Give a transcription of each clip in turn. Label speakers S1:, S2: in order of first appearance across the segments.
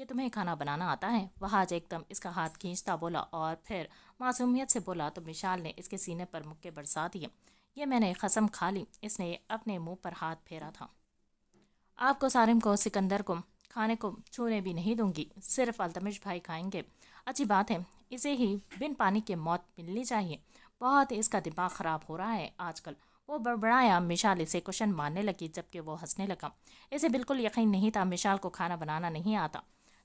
S1: کہ تمہیں کھانا بنانا آتا ہے؟ وہاج ایک دم اس کا ہاتھ کھینچتا بولا اور پھر معصومیت سے بولا تو مشال نے اس کے سینے پر مکے برسا دیے۔ یہ میں نے قسم کھا لی، اس نے اپنے منہ پر ہاتھ پھیرا تھا۔ آپ کو سارم کو سکندر کو کھانے کو چھونے بھی نہیں دوں گی، صرف التمش بھائی کھائیں گے۔ اچھی بات ہے، اسے ہی بن پانی کے موت ملنی چاہیے، بہت اس کا دماغ خراب ہو رہا ہے آج کل۔ وہ بڑبڑایا۔ مشال اسے کوشچن مارنے لگی جبکہ وہ ہنسنے لگا۔ اسے بالکل یقین نہیں تھا مشال کو کھانا بنانا نہیں آتا،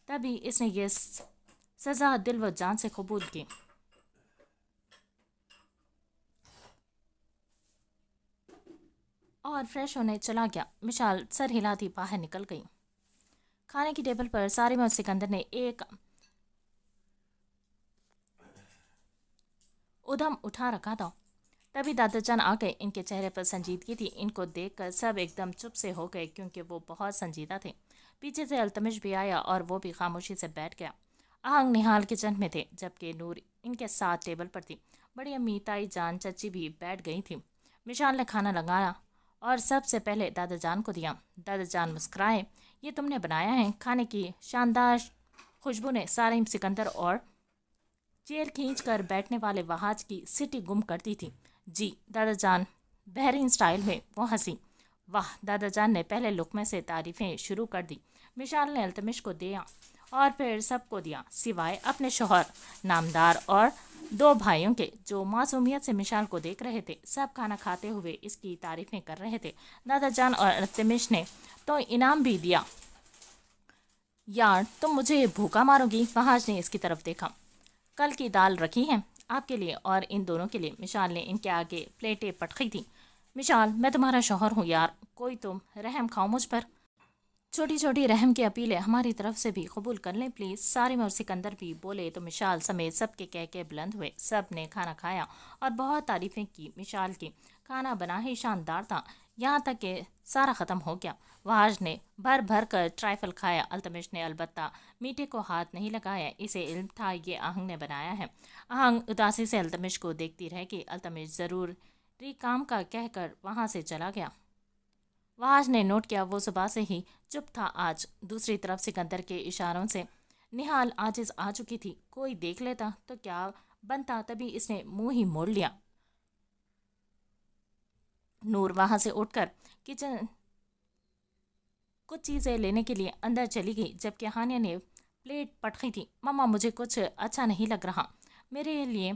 S1: تبھی اس نے یہ سزا دل و جان سے قبول کی۔ اور فریش ہونے چلا گیا۔ مشال سر ہلاتی باہر نکل گئی۔ کھانے کی ٹیبل پر سارم اور سکندر نے ایک ادھم اٹھا رکھا تھا، تبھی دادا جان آ گئے۔ ان کے چہرے پر سنجیدگی تھی۔ ان کو دیکھ کر سب ایک دم چپ سے ہو گئے کیونکہ وہ بہت سنجیدہ تھے۔ پیچھے سے التمش بھی آیا اور وہ بھی خاموشی سے بیٹھ گیا۔ آہنگ نہال کچن میں تھے جبکہ نور ان کے ساتھ ٹیبل پر تھی۔ بڑی امی، تائی جان، چچی بھی بیٹھ گئی تھی۔ مشال نے کھانا لگایا اور سب سے پہلے دادا جان کو دیا۔ دادا جان مسکرائے۔ یہ تم نے بنایا ہے؟ کھانے کی شاندار خوشبو نے سارم، سکندر اور چیئر کھینچ کر بیٹھنے والے وہاج کی سٹی گم کرتی تھی۔ جی دادا جان، بحرین سٹائل میں۔ وہ ہنسی۔ واہ! دادا جان نے پہلے لقمے سے تعریفیں شروع کر دی۔ مشال نے التمش کو دیا اور پھر سب کو دیا سوائے اپنے شوہر نامدار اور دو بھائیوں کے جو معصومیت سے مشال کو دیکھ رہے تھے۔ سب کھانا کھاتے ہوئے اس کی تعریفیں کر رہے تھے۔ دادا جان اور التمش نے تو انعام بھی دیا۔ یار تم مجھے بھوکا مارو گی؟ وہاج نے اس کی طرف دیکھا۔ کل کی دال رکھی ہے آپ کے لیے اور ان دونوں کے لیے۔ مشال نے ان کے آگے پلیٹیں پٹکی تھی۔ مشال، میں تمہارا شوہر ہوں یار، کوئی تم رحم کھاؤ مجھ پر۔ چھوٹی چھوٹی رحم کی اپیلیں ہماری طرف سے بھی قبول کر لیں پلیز۔ سارم اور سکندر بھی بولے تو مشال سمیت سب کے کہکے بلند ہوئے۔ سب نے کھانا کھایا اور بہت تعریفیں کی مشال کی۔ کھانا بنا ہی شاندار تھا، یہاں تک کہ سارا ختم ہو گیا۔ وہاج نے بھر بھر کر ٹرائفل کھایا۔ التمش نے البتہ میٹھے کو ہاتھ نہیں لگایا، اسے علم تھا یہ آہنگ نے بنایا ہے۔ آہنگ اداسی سے التمش کو دیکھتی رہ گئی۔ التمش ضروری کام کا کہہ کر وہاں سے چلا گیا۔ وہاج نے نوٹ کیا وہ صبح سے ہی چپ تھا آج۔ دوسری طرف سکندر کے اشاروں سے نہال عاجز آ چکی تھی۔ کوئی دیکھ لیتا تو کیا بنتا، تبھی اس نے منہ ہی موڑ لیا۔ نور وہاں سے اٹھ کر کچن کچھ چیزیں لینے کے لیے اندر چلی گئی جبکہ ہانیہ نے پلیٹ پٹکی تھی۔ مما مجھے کچھ اچھا نہیں لگ رہا، میرے لیے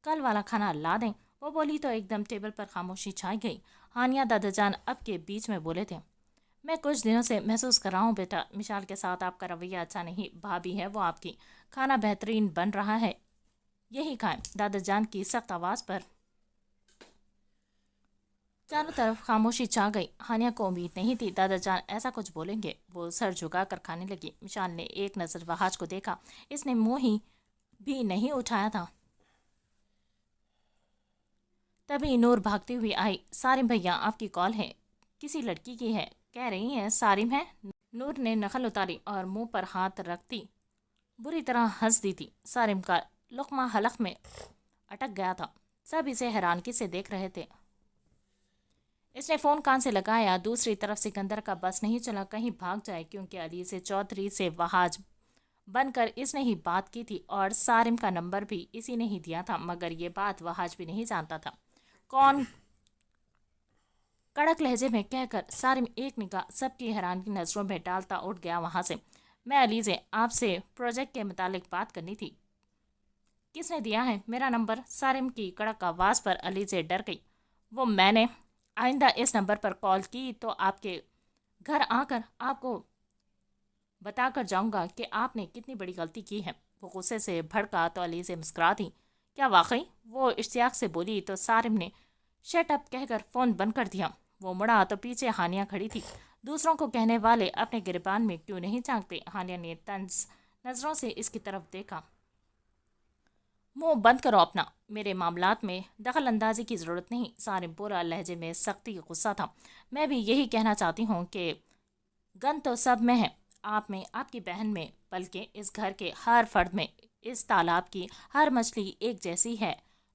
S1: کل والا کھانا لا دیں؟ وہ بولی تو ایک دم ٹیبل پر خاموشی چھائی گئی۔ ہانیہ دادا جان اب کے بیچ میں بولے تھے، میں کچھ دنوں سے محسوس کر رہا ہوں بیٹا، مشال کے ساتھ آپ کا رویہ اچھا نہیں۔ بھابھی ہے وہ آپ کی، کھانا بہترین بن رہا ہے، یہی کھائیں۔ دادا جان کی سخت آواز پر چاروں طرف خاموشی چھا گئی۔ ہانیہ کو امید نہیں تھی دادا جان ایسا کچھ بولیں گے۔ وہ سر جھکا کر کھانے لگی۔ مشال نے ایک نظر وہاج کو دیکھا، اس نے منہ ہی بھی نہیں اٹھایا تھا۔ تبھی نور بھاگتی ہوئی آئی۔ سارم بھیا آپ کی کال ہے، کسی لڑکی کی ہے، کہہ رہی ہیں سارم ہے؟ نور نے نخل اتاری اور منہ پر ہاتھ رکھتی بری طرح ہنس دی تھی۔ سارم کا لقمہ حلق میں اٹک گیا تھا۔ سب اسے حیرانگی سے دیکھ رہے تھے۔ اس نے فون کان سے لگایا۔ دوسری طرف سکندر کا بس نہیں چلا کہیں بھاگ جائے کیونکہ علی سے چودھری سے وہاج بن کر اس نے ہی بات کی تھی اور سارم کا نمبر بھی اسی نے ہی دیا تھا، مگر یہ بات وہاج بھی نہیں جانتا تھا۔ کون؟ کڑک لہجے میں کہہ کر سارم ایک نگاہ سب کی حیرانگی نظروں میں ڈالتا اٹھ گیا وہاں سے۔ میں علی سے آپ سے پروجیکٹ کے متعلق بات کرنی تھی۔ کس نے دیا ہے میرا نمبر؟ سارم کی کڑک آواز پر علی سے ڈر گئی۔ وہ میں نے، آئندہ اس نمبر پر کال کی تو آپ کے گھر آ کر آپ کو بتا کر جاؤں گا کہ آپ نے کتنی بڑی غلطی کی ہے۔ وہ غصے سے بھڑکا تو علی سے مسکرا دی۔ کیا واقعی؟ وہ اشتیاق سے بولی تو سارم نے شٹ اپ کہہ کر فون بند کر دیا۔ وہ مڑا تو پیچھے ہانیہ کھڑی تھی۔ دوسروں کو کہنے والے اپنے گریبان میں کیوں نہیں جھانکتے؟ ہانیہ نے طنز نظروں سے اس کی طرف دیکھا۔ منہ بند کرو اپنا، میرے معاملات میں دخل اندازی کی ضرورت نہیں۔ سارم بولا، لہجے میں سختی غصہ تھا۔ میں بھی یہی کہنا چاہتی ہوں کہ گن تو سب میں ہے، آپ میں، آپ کی بہن میں، بلکہ اس گھر کے ہر فرد میں۔ اس تالاب کی ہر مچھلی ایک جیسی ہے،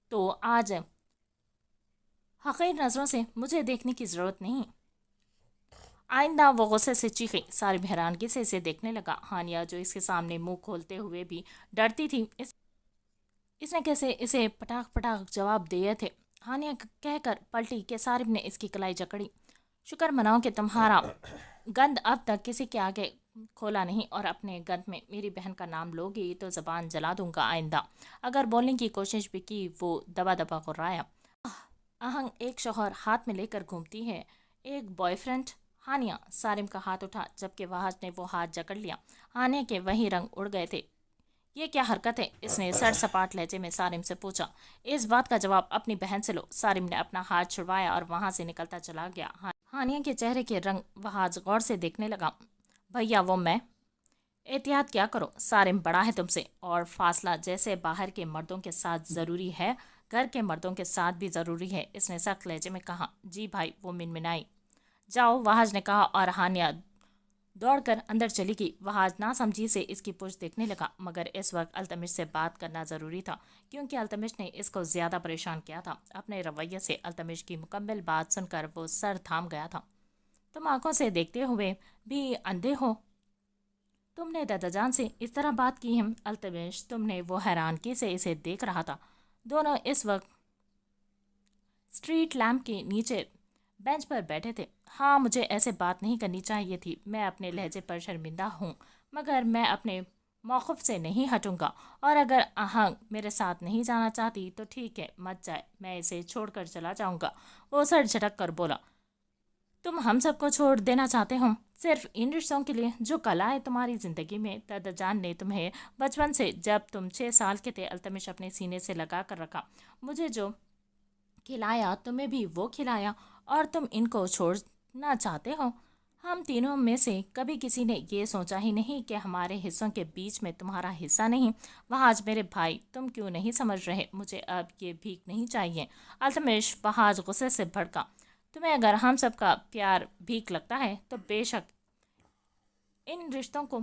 S1: تو آج حقیر نظروں سے مجھے دیکھنے کی ضرورت نہیں۔ آئندہ وہ غصے سے چیخی۔ سارم حیرانگی سے اسے دیکھنے لگا۔ ہانیہ جو اس کے سامنے منہ کھولتے ہوئے بھی ڈرتی تھی، اس نے کیسے اسے پٹاخ پٹاخ جواب دیے تھے۔ ہانیہ کہہ کر پلٹی کہ سارم نے اس کی کلائی جکڑی۔ شکر مناؤ کہ تمہارا گند اب تک کسی کے آگے کھولا نہیں، اور اپنے گند میں میری بہن کا نام لوگی تو زبان جلا دوں گا۔ آئندہ اگر بولنے کی کوشش بھی کی۔ وہ دبا دبا غرایا۔ آہنگ ایک شوہر ہاتھ میں لے کر گھومتی ہے، ایک بوائے فرینڈ؟ ہانیہ۔ سارم کا ہاتھ اٹھا جبکہ وہاج نے وہ ہاتھ جکڑ لیا۔ ہانیہ کے وہی رنگ اڑ گئے تھے۔ یہ کیا حرکت ہے؟ اس نے سر سپاٹ لہجے میں سارم سے پوچھا۔ اس بات کا جواب اپنی بہن سے لو۔ سارم نے اپنا ہاتھ چھڑوایا اور وہاں سے نکلتا چلا گیا۔ ہانیہ کے چہرے کے رنگ وہاج غور سے دیکھنے لگا۔ بھیا وہ میں؟ احتیاط کیا کرو، سارم بڑا ہے تم سے، اور فاصلہ جیسے باہر کے مردوں کے ساتھ ضروری ہے، گھر کے مردوں کے ساتھ بھی ضروری ہے، اس نے سخت لہجے میں کہا۔ جی بھائی، وہ منمنائی۔ جاؤ، وہاج نے کہا، اور ہانیہ دوڑ کر اندر چلی گئی۔ وہاج ناسمجھی سے اس کی پشت دیکھنے لگا، مگر اس وقت التمش سے بات کرنا ضروری تھا، کیونکہ التمش نے اس کو زیادہ پریشان کیا تھا۔ اپنے رویے سے التمش کی مکمل بات سن کر وہ سر تھام گیا تھا۔ تم آنکھوں سے دیکھتے ہوئے بھی اندھے ہو؟ تم نے دادا جان سے اس طرح بات کی ہے؟ التمش، تم نے؟ وہ حیرانگی سے اسے دیکھ رہا تھا۔ دونوں اس وقت اسٹریٹ لیمپ کے نیچے بینچ پر بیٹھے تھے۔ ہاں، مجھے ایسے بات نہیں کرنی چاہیے تھی، میں اپنے لہجے پر شرمندہ ہوں، مگر میں اپنے موقف سے نہیں ہٹوں گا، اور اگر آہنگ میرے ساتھ نہیں جانا چاہتی تو ٹھیک ہے، مت جائے، میں اسے چھوڑ کر چلا جاؤں گا۔ وہ سر جھٹک کر بولا۔ تم ہم سب کو چھوڑ دینا چاہتے ہو؟ صرف ان رشتوں کے لیے جو کل آئے تمہاری زندگی میں؟ دادا جان نے تمہیں بچپن سے، جب تم 6 سال کے تھے، التمش اپنے سینے سے لگا کر رکھا۔ مجھے جو کھلایا تمہیں بھی وہ کھلایا، اور تم ان کو چھوڑنا چاہتے ہو؟ ہم تینوں میں سے کبھی کسی نے یہ سوچا ہی نہیں کہ ہمارے حصوں کے بیچ میں تمہارا حصہ نہیں۔ وہاج میرے بھائی، تم کیوں نہیں سمجھ رہے؟ مجھے اب یہ بھیک نہیں چاہیے۔ التمش۔ وہاج غصے سے بھڑکا۔ تمہیں اگر ہم سب کا پیار بھیک لگتا ہے تو بے شک ان رشتوں کو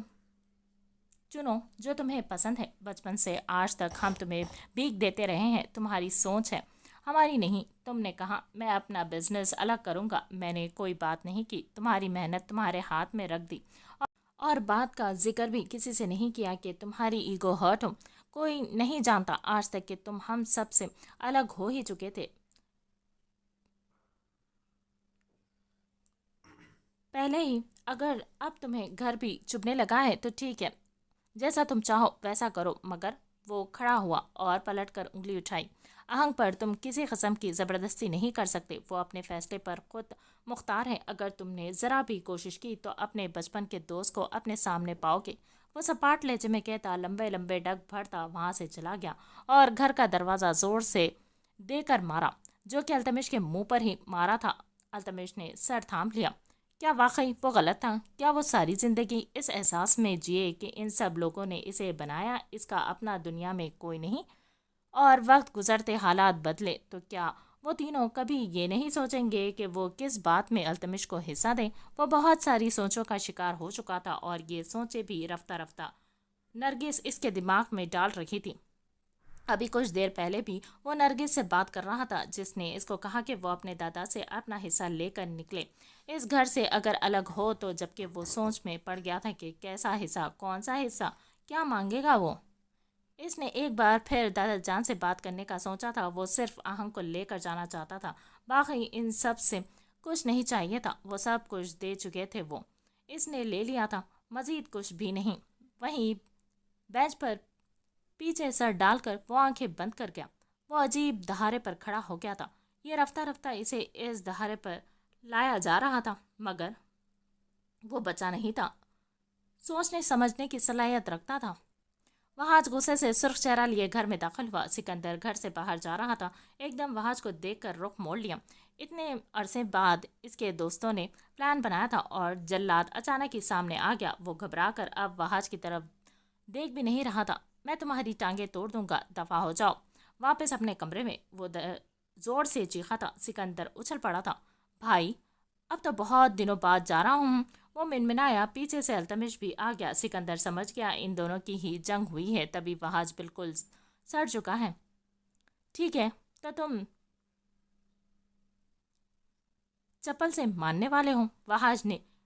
S1: چنو جو تمہیں پسند ہے۔ بچپن سے آج تک ہم تمہیں بھیک دیتے رہے ہیں، تمہاری سوچ ہے، ہماری نہیں۔ تم نے کہا میں اپنا بزنس الگ کروں گا، میں نے کوئی بات نہیں کی، تمہاری محنت تمہارے ہاتھ میں رکھ دی، اور بات کا ذکر بھی کسی سے نہیں کیا کہ تمہاری ایگو ہرٹ ہو۔ کوئی نہیں جانتا آج تک کہ تم ہم سب سے الگ ہو ہی چکے تھے پہلے ہی۔ اگر اب تمہیں گھر بھی چبھنے لگا ہے تو ٹھیک ہے، جیسا تم چاہو ویسا کرو، مگر وہ کھڑا ہوا اور پلٹ کر انگلی اٹھائی۔ آہنگ پر تم کسی قسم کی زبردستی نہیں کر سکتے، وہ اپنے فیصلے پر خود مختار ہے۔ اگر تم نے ذرا بھی کوشش کی تو اپنے بچپن کے دوست کو اپنے سامنے پاؤ گے۔ وہ سپاٹ لہجے میں کہتا لمبے لمبے ڈگ بھرتا وہاں سے چلا گیا، اور گھر کا دروازہ زور سے دے کر مارا، جو کہ التمش کے منہ پر ہی مارا تھا۔ التمش نے سر تھام لیا۔ کیا واقعی وہ غلط تھا؟ کیا وہ ساری زندگی اس احساس میں جیے کہ ان سب لوگوں نے اسے بنایا، اس کا اپنا دنیا میں کوئی نہیں؟ اور وقت گزرتے حالات بدلے تو کیا وہ تینوں کبھی یہ نہیں سوچیں گے کہ وہ کس بات میں التمش کو حصہ دیں؟ وہ بہت ساری سوچوں کا شکار ہو چکا تھا، اور یہ سوچیں بھی رفتہ رفتہ نرگس اس کے دماغ میں ڈال رہی تھی۔ ابھی کچھ دیر پہلے بھی وہ نرگس سے بات کر رہا تھا، جس نے اس کو کہا کہ وہ اپنے دادا سے اپنا حصہ لے کر نکلے اس گھر سے اگر الگ ہو تو، جبکہ وہ سوچ میں پڑ گیا تھا کہ کیسا حصہ، کون سا حصہ، کیا مانگے گا وہ۔ اس نے ایک بار پھر دادا جان سے بات کرنے کا سوچا تھا۔ وہ صرف آہنگ کو لے کر جانا چاہتا تھا، باقی ان سب سے کچھ نہیں چاہیے تھا، وہ سب کچھ دے چکے تھے، وہ اس نے لے لیا تھا، مزید کچھ بھی نہیں۔ وہیں بینچ پر پیچھے سر ڈال کر وہ آنکھیں بند کر گیا۔ وہ عجیب دہارے پر کھڑا ہو گیا تھا، یہ رفتہ رفتہ اسے اس دہارے پر لایا جا رہا تھا، مگر وہ بچا نہیں تھا، سوچنے سمجھنے کی صلاحیت رکھتا تھا۔ وہاج غصے سے سرخ چہرہ لیے گھر میں داخل ہوا۔ سکندر گھر سے باہر جا رہا تھا، ایک دم وہاج کو دیکھ کر رخ موڑ لیا۔ اتنے عرصے بعد اس کے دوستوں نے پلان بنایا تھا، اور جلاد اچانک ہی سامنے آ گیا۔ وہ گھبرا کر اب وہاج کی طرف دیکھ بھی نہیں رہا تھا۔ میں تمہاری ٹانگیں توڑ دوں گا، دفع ہو جاؤ۔ واپس اپنے کمرے میں، وہ زور سے چیخا تھا۔ سکندر اچھل پڑا تھا۔ بھائی، اب تو بہت دنوں بعد جا رہا ہوں۔ وہ منمنایا۔ پیچھے سے التمش بھی آ گیا۔ سکندر سمجھ گیا ان دونوں کی ہی جنگ ہوئی ہے، تبھی وہاج بالکل سڑ چکا ہے۔ ٹھیک ہے، تو تم چپل سے ماننے والے ہو؟ وہاج نے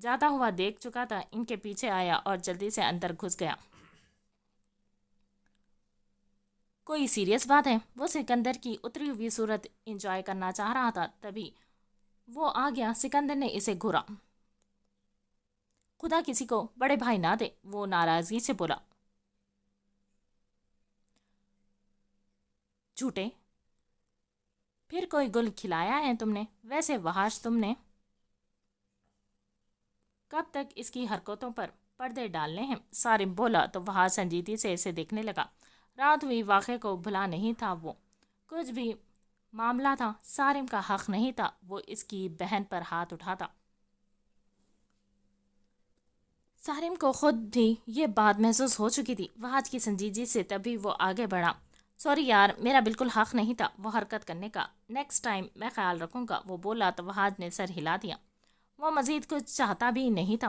S1: جاتا ہوا دیکھ چکا تھا، ان کے پیچھے آیا اور جلدی سے اندر گھس گیا۔ کوئی سیریس بات ہے؟ وہ سکندر کی اتری ہوئی صورت انجوائے کرنا چاہ رہا تھا، تبھی وہ آ گیا۔ سکندر نے اسے گھورا۔ خدا کسی کو بڑے بھائی نہ دے، وہ ناراضگی سے بولا۔ جھوٹے، پھر کوئی گل کھلایا ہے تم نے؟ ویسے وحاش تم نے کب تک اس کی حرکتوں پر پردے ڈالنے ہیں؟ سارم بولا تو وحاش سنجیدگی سے اسے دیکھنے لگا۔ رات ہوئی واقعے کو بھلا نہیں تھا وہ، کچھ بھی معاملہ تھا، سارم کا حق نہیں تھا وہ اس کی بہن پر ہاتھ اٹھاتا۔ سارم کو خود بھی یہ بات محسوس ہو چکی تھی۔ وحاش کی سنجیدگی سے تبھی وہ آگے بڑھا۔ سوری یار، میرا بالکل حق نہیں تھا وہ حرکت کرنے کا، نیکسٹ ٹائم میں خیال رکھوں گا، وہ بولا تو وحاش نے سر ہلا دیا۔ وہ مزید کچھ چاہتا بھی نہیں تھا۔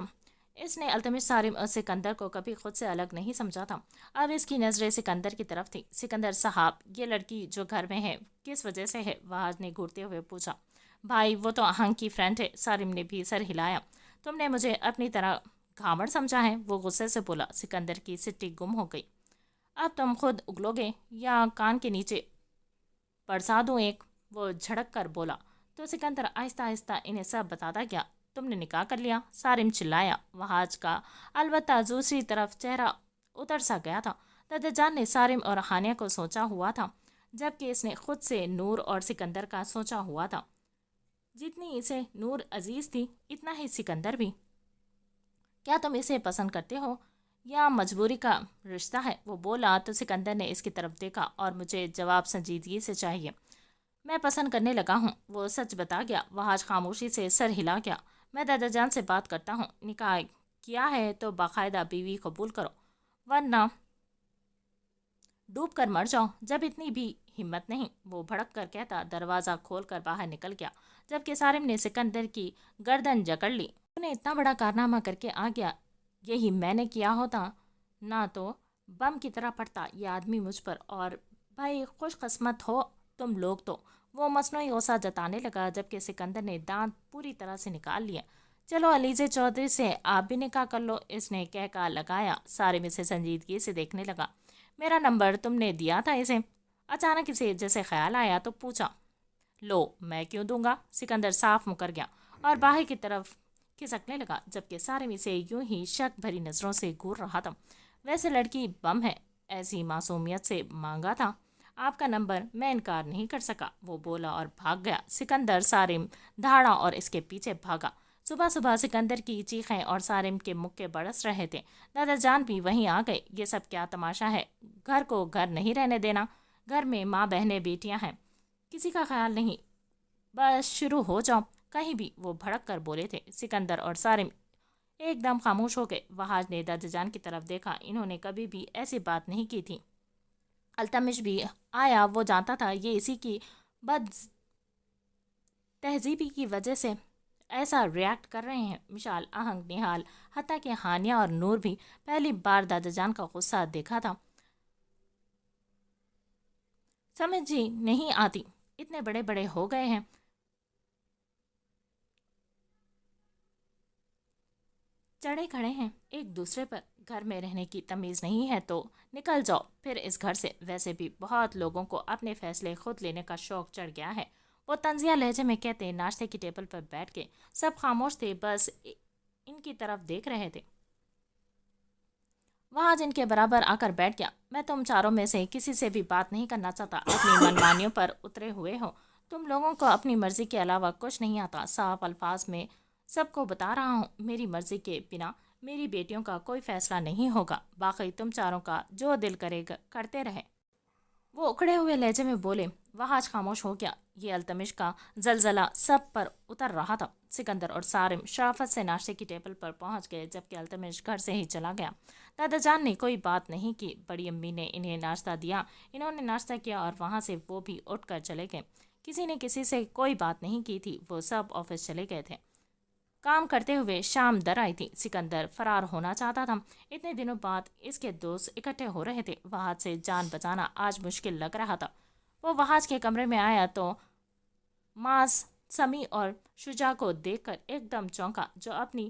S1: اس نے التمش سارم اور سکندر کو کبھی خود سے الگ نہیں سمجھا تھا۔ اب اس کی نظریں سکندر کی طرف تھی۔ سکندر صاحب، یہ لڑکی جو گھر میں ہے کس وجہ سے ہے؟ وحاش نے گھورتے ہوئے پوچھا۔ بھائی، وہ تو آہنگ کی فرینڈ ہے۔ سارم نے بھی سر ہلایا۔ تم نے مجھے اپنی طرح گھامڑ سمجھا ہے، وہ غصے سے بولا۔ سکندر کی سٹی گم ہو گئی۔ اب تم خود اگلو گے یا کان کے نیچے پرسا دوں ایک؟ وہ جھڑک کر بولا۔ تو سکندر آہستہ آہستہ انہیں سب بتاتا گیا۔ تم نے نکاح کر لیا؟ سارم چلایا۔ وحاش کا البتہ دوسری طرف چہرہ اتر سا گیا تھا۔ دادا جان نے سارم اور ہانیہ کو سوچا ہوا تھا، جبکہ اس نے خود سے نور اور سکندر کا سوچا ہوا تھا۔ جتنی اسے نور عزیز تھی، اتنا ہی سکندر بھی۔ کیا تم اسے پسند کرتے ہو یا مجبوری کا رشتہ ہے؟ وہ بولا تو سکندر نے اس کی طرف دیکھا۔ اور مجھے جواب سنجیدگی سے چاہیے۔ میں پسند کرنے لگا ہوں، وہ سچ بتا گیا۔ وحاش خاموشی سے سر ہلا گیا۔ میں دادا جان سے بات کرتا ہوں، نکاح کیا ہے تو باقاعدہ بیوی قبول کرو، ورنہ ڈوب کر مر جاؤ۔ جب اتنی بھی ہمت نہیں، وہ بھڑک کر کہتا۔ دروازہ کھول کر باہر نکل گیا، جبکہ سارم نے سکندر کی گردن جکڑ لی۔ تو نے اتنا بڑا کارنامہ کر کے آ گیا، یہی میں نے کیا ہوتا نہ تو بم کی طرح پڑتا یہ آدمی مجھ پر، اور بھائی خوش قسمت ہو تم لوگ تو۔ وہ مصنوعی غصہ جتانے لگا، جبکہ سکندر نے دانت پوری طرح سے نکال لیا۔ چلو علیزے چودھری سے آپ بھی نکاح کر لو، اس نے کہا لگایا۔ سارم اسے سنجیدگی سے دیکھنے لگا۔ میرا نمبر تم نے دیا تھا اسے؟ اچانک اسے جیسے خیال آیا تو پوچھا۔ لو، میں کیوں دوں گا؟ سکندر صاف مکر گیا اور باہر کی طرف کھسکنے لگا، جبکہ سارم اسے یوں ہی شک بھری نظروں سے گھور رہا تھا۔ ویسے لڑکی بم ہے، ایسی معصومیت سے مانگا تھا آپ کا نمبر، میں انکار نہیں کر سکا، وہ بولا اور بھاگ گیا۔ سکندر سارم دھاڑا اور اس کے پیچھے بھاگا۔ صبح صبح سکندر کی چیخیں اور سارم کے مکے برس رہے تھے۔ دادا جان بھی وہیں آ گئے۔ یہ سب کیا تماشا ہے؟ گھر کو گھر نہیں رہنے دینا؟ گھر میں ماں بہنیں بیٹیاں ہیں، کسی کا خیال نہیں؟ بس شروع ہو جاؤ کہیں بھی، وہ بھڑک کر بولے تھے۔ سکندر اور سارم ایک دم خاموش ہو گئے۔ وحاش نے دادا جان کی طرف دیکھا۔ انہوں نے کبھی بھی ایسی بات نہیں کی تھی۔ التمش بھی آیا، وہ جانتا تھا یہ اسی کی بد تہذیبی کی وجہ سے ایسا ریاکٹ کر رہے ہیں۔ مشال، آہنگ، نہال، حتیٰ کہ ہانیہ اور نور بھی پہلی بار دادا جان کا غصہ دیکھا تھا۔ سمجھ ہی نہیں آتی، اتنے بڑے بڑے ہو گئے ہیں، چڑھے کھڑے ہیں ایک دوسرے پر۔ گھر میں رہنے کی تمیز نہیں ہے تو نکل جاؤ پھر اس گھر سے۔ ویسے بھی بہت لوگوں کو اپنے فیصلے خود لینے کا شوق چڑھ گیا ہے، وہ طنزیہ لہجے میں کہتے۔ ناشتے کی ٹیبل پر بیٹھ کے سب خاموش تھے، بس ان کی طرف دیکھ رہے تھے۔ وہاں جن کے برابر آ کر بیٹھ گیا۔ میں تم چاروں میں سے کسی سے بھی بات نہیں کرنا چاہتا، اپنی منمانیوں پر اترے ہوئے ہو۔ تم لوگوں کو اپنی مرضی کے علاوہ کچھ نہیں آتا۔ صاف الفاظ میں سب کو بتا رہا ہوں، میری مرضی کے بنا میری بیٹیوں کا کوئی فیصلہ نہیں ہوگا، باقی تم چاروں کا جو دل کرے گا کرتے رہے، وہ اکھڑے ہوئے لہجے میں بولے۔ وحاش خاموش ہو گیا۔ یہ التمش کا زلزلہ سب پر اتر رہا تھا۔ سکندر اور سارم شرافت سے ناشتے کی ٹیبل پر پہنچ گئے، جبکہ التمش گھر سے ہی چلا گیا۔ دادا جان نے کوئی بات نہیں کی۔ بڑی امی نے انہیں ناشتہ دیا، انہوں نے ناشتہ کیا اور وہاں سے وہ بھی اٹھ کر چلے گئے۔ کسی نے کسی سے کوئی بات نہیں کی تھی، وہ سب آفس چلے گئے تھے۔ کام کرتے ہوئے شام در آئی تھی۔ سکندر فرار ہونا چاہتا تھا۔ اتنے دنوں بعد اس کے دوست اکٹھے ہو رہے تھے۔ وحاش سے جان بچانا آج مشکل لگ رہا تھا۔ وہ وحاش کے کمرے میں آیا تو ماس، سمی اور شجاع کو دیکھ کر ایک دم چونکا، جو اپنی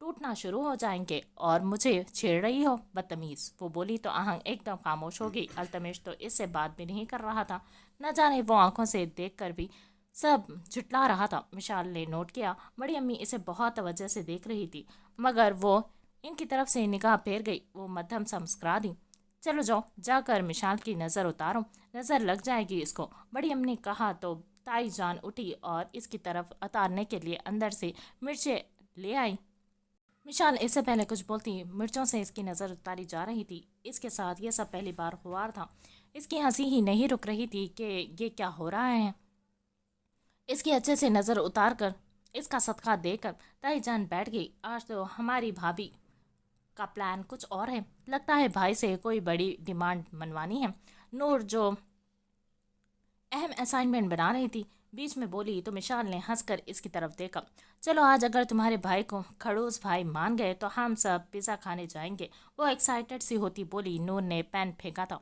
S1: ٹوٹنا شروع ہو جائیں گے اور مجھے چھیڑ رہی ہو بدتمیز، وہ بولی تو آہنگ ایک دم خاموش ہوگی۔ التمش تو اس سے بات بھی نہیں کر رہا تھا، نہ جانے وہ آنکھوں سے دیکھ کر بھی سب جھٹلا رہا تھا۔ مشال نے نوٹ کیا بڑی امی اسے بہت توجہ سے دیکھ رہی تھی، مگر وہ ان کی طرف سے نگاہ پھیر گئی۔ وہ مدھم سا مسکرا دی۔ چلو جاؤ، جا کر مشال کی نظر اتارو، نظر لگ جائے گی اس کو، بڑی امی نے کہا تو تائی جان اٹھی اور اس کی طرف اتارنے کے لیے اندر سے مرچیں لے آئی۔ مشال اس سے پہلے کچھ بولتی مرچوں سے اس کی نظر اتاری جا رہی تھی۔ اس کے ساتھ یہ سب پہلی بار ہوا تھا۔ اس کی ہنسی ہی نہیں رک رہی تھی کہ یہ کیا ہو رہا ہے۔ اس کی اچھے سے نظر اتار کر اس کا صدقہ دے کر تائی جان بیٹھ گئی۔ آج تو ہماری بھابھی کا پلان کچھ اور ہے، لگتا ہے بھائی سے کوئی بڑی ڈیمانڈ منوانی ہے۔ نور جو اہم اسائنمنٹ بنا رہی تھی بیچ میں بولی تو مشال نے ہنس کر اس کی طرف دیکھا۔ چلو آج اگر تمہارے بھائی کو کھڑوس بھائی مان گئے تو ہم سب پیزا کھانے جائیں گے، وہ ایکسائٹڈ سی ہوتی بولی۔ نور نے پین پھینکا تھا۔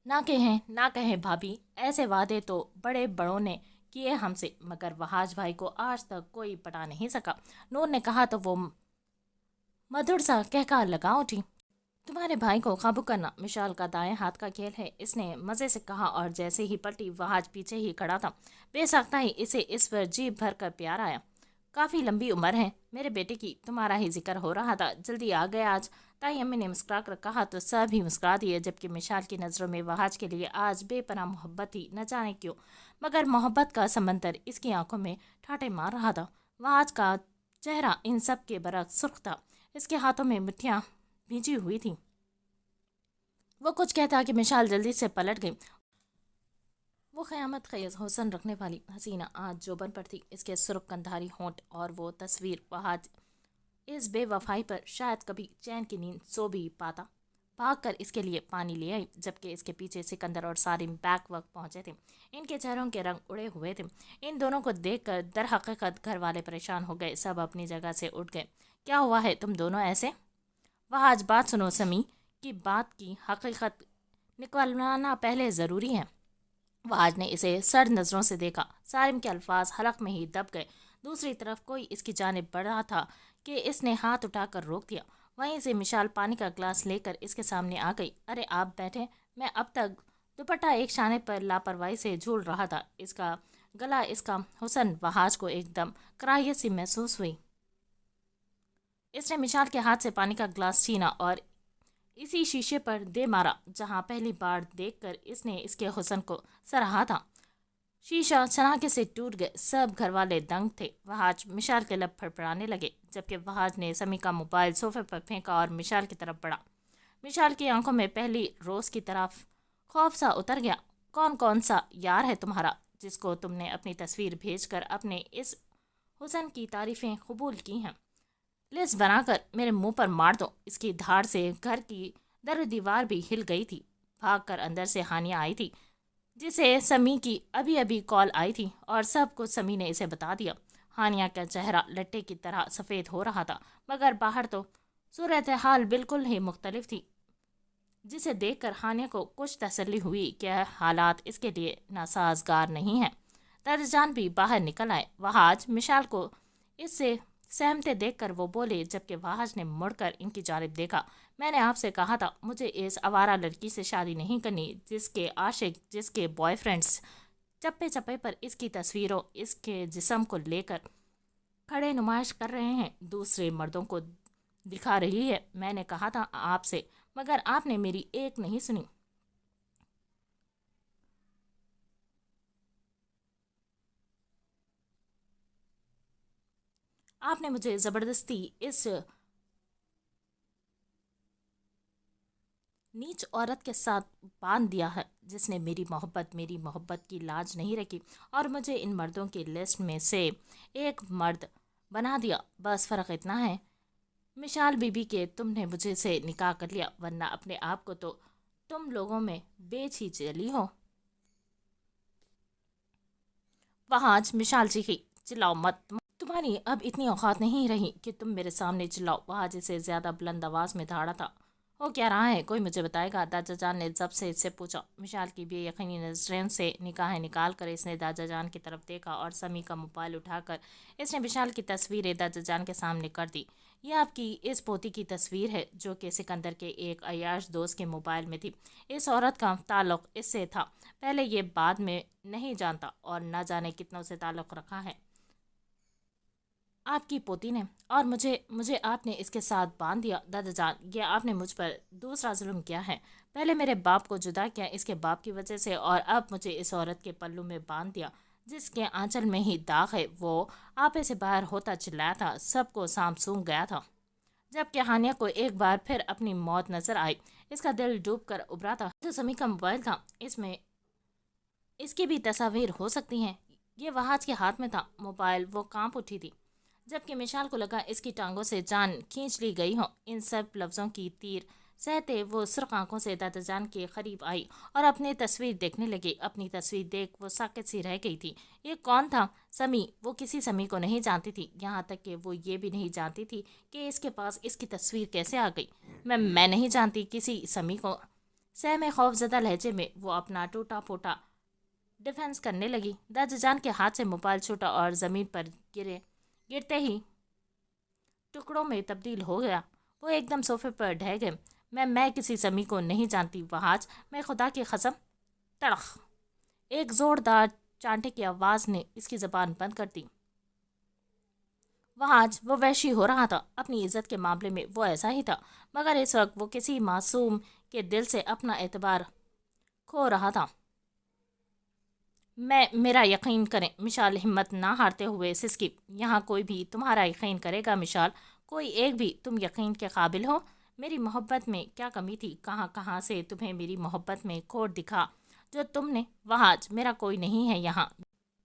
S1: نہ کہیں بھابھی، ایسے وعدے تو بڑے بڑوں نے کیے ہم سے، مگر وہاج بھائی کو آج تک کوئی پٹا نہیں سکا، نور نے کہا تو وہ مدھر سا کہہ لگا اٹھی۔ تمہارے بھائی کو قابو کرنا مشال کا دائیں ہاتھ کا کھیل ہے، اس نے مزے سے کہا، اور جیسے ہی پلٹی وہاج پیچھے ہی کھڑا تھا۔ بے ساختہ ہی اسے اس پر جیب بھر کر پیار آیا۔ کافی لمبی عمر ہے میرے بیٹے کی، تمہارا ہی ذکر ہو رہا تھا، جلدی آ گیا آج، تائی امی نے مسکرا کر کہا تو سب ہی مسکرا دیے، جبکہ مشال کی نظروں میں وہاج کے لیے آج بے پناہ محبت تھی، نہ جانے کیوں، مگر محبت کا سمندر اس کی آنکھوں میں ٹھاٹے مار رہا تھا۔ وہاج کا چہرہ ان سب کے برعکس سرخ تھا، اس کے ہاتھوں میں مٹھیاں بھیجی ہوئی تھیں۔ وہ کچھ کہتا کہ مشال جلدی سے پلٹ گئی۔ وہ قیامت خیز حسن رکھنے والی حسینہ آج جوبن پر تھی، اس کے سرخ کندھاری ہونٹ اور وہ تصویر وہاج اس بے وفائی پر شاید کبھی چین کی نیند سو بھی پاتا۔ بھاگ کر اس کے لیے پانی لے آئی، جبکہ اس کے پیچھے سکندر اور سارم بیک وقت پہنچے تھے۔ ان کے چہروں کے رنگ اڑے ہوئے تھے۔ ان دونوں کو دیکھ کر در حقیقت گھر والے پریشان ہو گئے، سب اپنی جگہ سے اٹھ گئے۔ کیا ہوا ہے تم دونوں ایسے؟ وہاج بات سنو، سمی کی بات کی حقیقت نکلوانا پہلے ضروری ہے۔ وہاج نے اسے سرد نظروں سے دیکھا، سارم کے الفاظ حلق میں ہی دب گئے۔ دوسری طرف کوئی اس کی جانب بڑھا تھا کہ اس نے ہاتھ اٹھا کر روک دیا۔ وہیں سے مشال پانی کا گلاس لے کر اس کے سامنے آ گئی۔ ارے آپ بیٹھے، میں اب تک دوپٹہ ایک شانے پر لاپرواہی سے جھول رہا تھا۔ اس کا گلا، اس کا حسن وہاج کو ایک دم کراہیت سی محسوس ہوئی۔ اس نے مشال کے ہاتھ سے پانی کا گلاس چھینا اور اسی شیشے پر دے مارا جہاں پہلی بار دیکھ کر اس نے اس کے حسن کو سراہا تھا۔ شیشہ چھناکے سے ٹوٹ گئے، سب گھر والے دنگ تھے۔ وہاج مشال کے لب پھڑپڑانے لگے، جبکہ وہاج نے سمی کا موبائل صوفے پر پھینکا اور مشال کی طرف بڑھا۔ مشال کی آنکھوں میں پہلی روز کی طرف خوف سا اتر گیا۔ کون سا یار ہے تمہارا جس کو تم نے اپنی تصویر بھیج کر اپنے اس حسن کی تعریفیں قبول کی ہیں؟ لسٹ بنا کر میرے منہ پر مار دو۔ اس کی دھاڑ سے گھر کی در و دیوار بھی ہل گئی تھی۔ بھاگ کر اندر سے ہانیہ آئی تھی، جسے سمی کی ابھی کال آئی تھی، اور سب کچھ سمی نے اسے بتا دیا۔ ہانیہ کا چہرہ لٹے کی طرح سفید ہو رہا تھا، مگر باہر تو صورتحال بالکل ہی مختلف تھی، جسے دیکھ کر ہانیہ کو کچھ تسلی ہوئی کہ حالات اس کے لیے ناسازگار نہیں ہیں۔ دادا جان بھی باہر نکل آئے۔ وہاج مشال کو اس سے سہمتے دیکھ کر وہ بولے، جبکہ وہاج نے مڑ کر ان کی جانب دیکھا، میں نے آپ سے کہا تھا مجھے اس آوارہ لڑکی سے شادی نہیں کرنی، جس کے عاشق، جس کے بوائے فرینڈز چپے چپے پر اس کی تصویروں اس کے جسم کو لے کر کھڑے نمائش کر رہے ہیں، دوسرے مردوں کو دکھا رہی ہے۔ میں نے کہا تھا آپ سے، مگر آپ نے میری ایک نہیں سنی۔ آپ نے مجھے زبردستی اس نیچ عورت کے ساتھ باندھ دیا ہے، جس نے میری محبت کی لاج نہیں رکھی، اور مجھے ان مردوں کی لسٹ میں سے ایک مرد بنا دیا۔ بس فرق اتنا ہے مشال بی بی کہ تم نے مجھے سے نکاح کر لیا، ورنہ اپنے آپ کو تو تم لوگوں میں بیچ ہی چلی ہو۔ وہاج مشال چیخی، چلاؤ مت، تمہاری اب اتنی اوقات نہیں رہی کہ تم میرے سامنے چلاؤ۔ وہاج اسے زیادہ بلند آواز میں دھاڑا تھا، ہو کیا رہا ہے؟ کوئی مجھے بتائے گا؟ دادا جان نے ضبط سے اس سے پوچھا۔ مشال کی بے یقینی نظریں سے نگاہیں نکال کر اس نے دادا جان کی طرف دیکھا اور سمی کا موبائل اٹھا کر اس نے مشال کی تصویریں دادا جان کے سامنے کر دی۔ یہ آپ کی اس پوتی کی تصویر ہے جو کہ سکندر کے ایک عیاش دوست کے موبائل میں تھی۔ اس عورت کا تعلق اس سے تھا، پہلے یہ بعد میں نہیں جانتا اور نہ جانے کتنوں سے تعلق رکھا ہے آپ کی پوتی نے، اور مجھے آپ نے اس کے ساتھ باندھ دیا۔ دادا جان، یہ آپ نے مجھ پر دوسرا ظلم کیا ہے۔ پہلے میرے باپ کو جدا کیا اس کے باپ کی وجہ سے، اور اب مجھے اس عورت کے پلو میں باندھ دیا جس کے آنچل میں ہی داغ ہے۔ وہ آپے سے باہر ہوتا چلایا تھا، سب کو سام سونگ گیا تھا۔ جب کہ ہانیہ کو ایک بار پھر اپنی موت نظر آئی، اس کا دل ڈوب کر ابھرا تھا۔ جو سمی کا موبائل تھا، اس میں اس کی بھی تصاویر ہو سکتی ہیں۔ یہ وہاج کے ہاتھ میں تھا موبائل، وہ کانپ اٹھی تھی جبکہ مشال کو لگا اس کی ٹانگوں سے جان کھینچ لی گئی ہو۔ ان سب لفظوں کی تیر سہتے وہ سرخ آنکھوں سے دادا جان کے قریب آئی اور اپنی تصویر دیکھنے لگی۔ اپنی تصویر دیکھ وہ ساکت سی رہ گئی تھی۔ یہ کون تھا؟ سمی۔ وہ کسی سمی کو نہیں جانتی تھی، یہاں تک کہ وہ یہ بھی نہیں جانتی تھی کہ اس کے پاس اس کی تصویر کیسے آ گئی۔ میں نہیں جانتی کسی سمی کو۔ سہ میں خوف زدہ لہجے میں وہ اپنا ٹوٹا پھوٹا ڈیفنس کرنے لگی۔ دادا جان کے ہاتھ سے موبائل چھوٹا اور زمین پر گرتے ہی ٹکڑوں میں تبدیل ہو گیا۔ وہ ایک دم صوفے پر ڈھہ گئے۔ میں کسی سمی کو نہیں جانتی وہاج، میں خدا کی قسم۔ تڑخ! ایک زوردار چانٹے کی آواز نے اس کی زبان بند کر دی۔ وہاج وہ وحشی ہو رہا تھا۔ اپنی عزت کے معاملے میں وہ ایسا ہی تھا، مگر اس وقت وہ کسی معصوم کے دل سے اپنا اعتبار کھو رہا تھا۔ میرا یقین کریں، مشال ہمت نہ ہارتے ہوئے سسکی۔ یہاں کوئی بھی تمہارا یقین کرے گا مشال، کوئی ایک بھی؟ تم یقین کے قابل ہو؟ میری محبت میں کیا کمی تھی؟ کہاں سے تمہیں میری محبت میں کھوٹ دکھا جو تم نے؟ وہاج میرا کوئی نہیں ہے یہاں،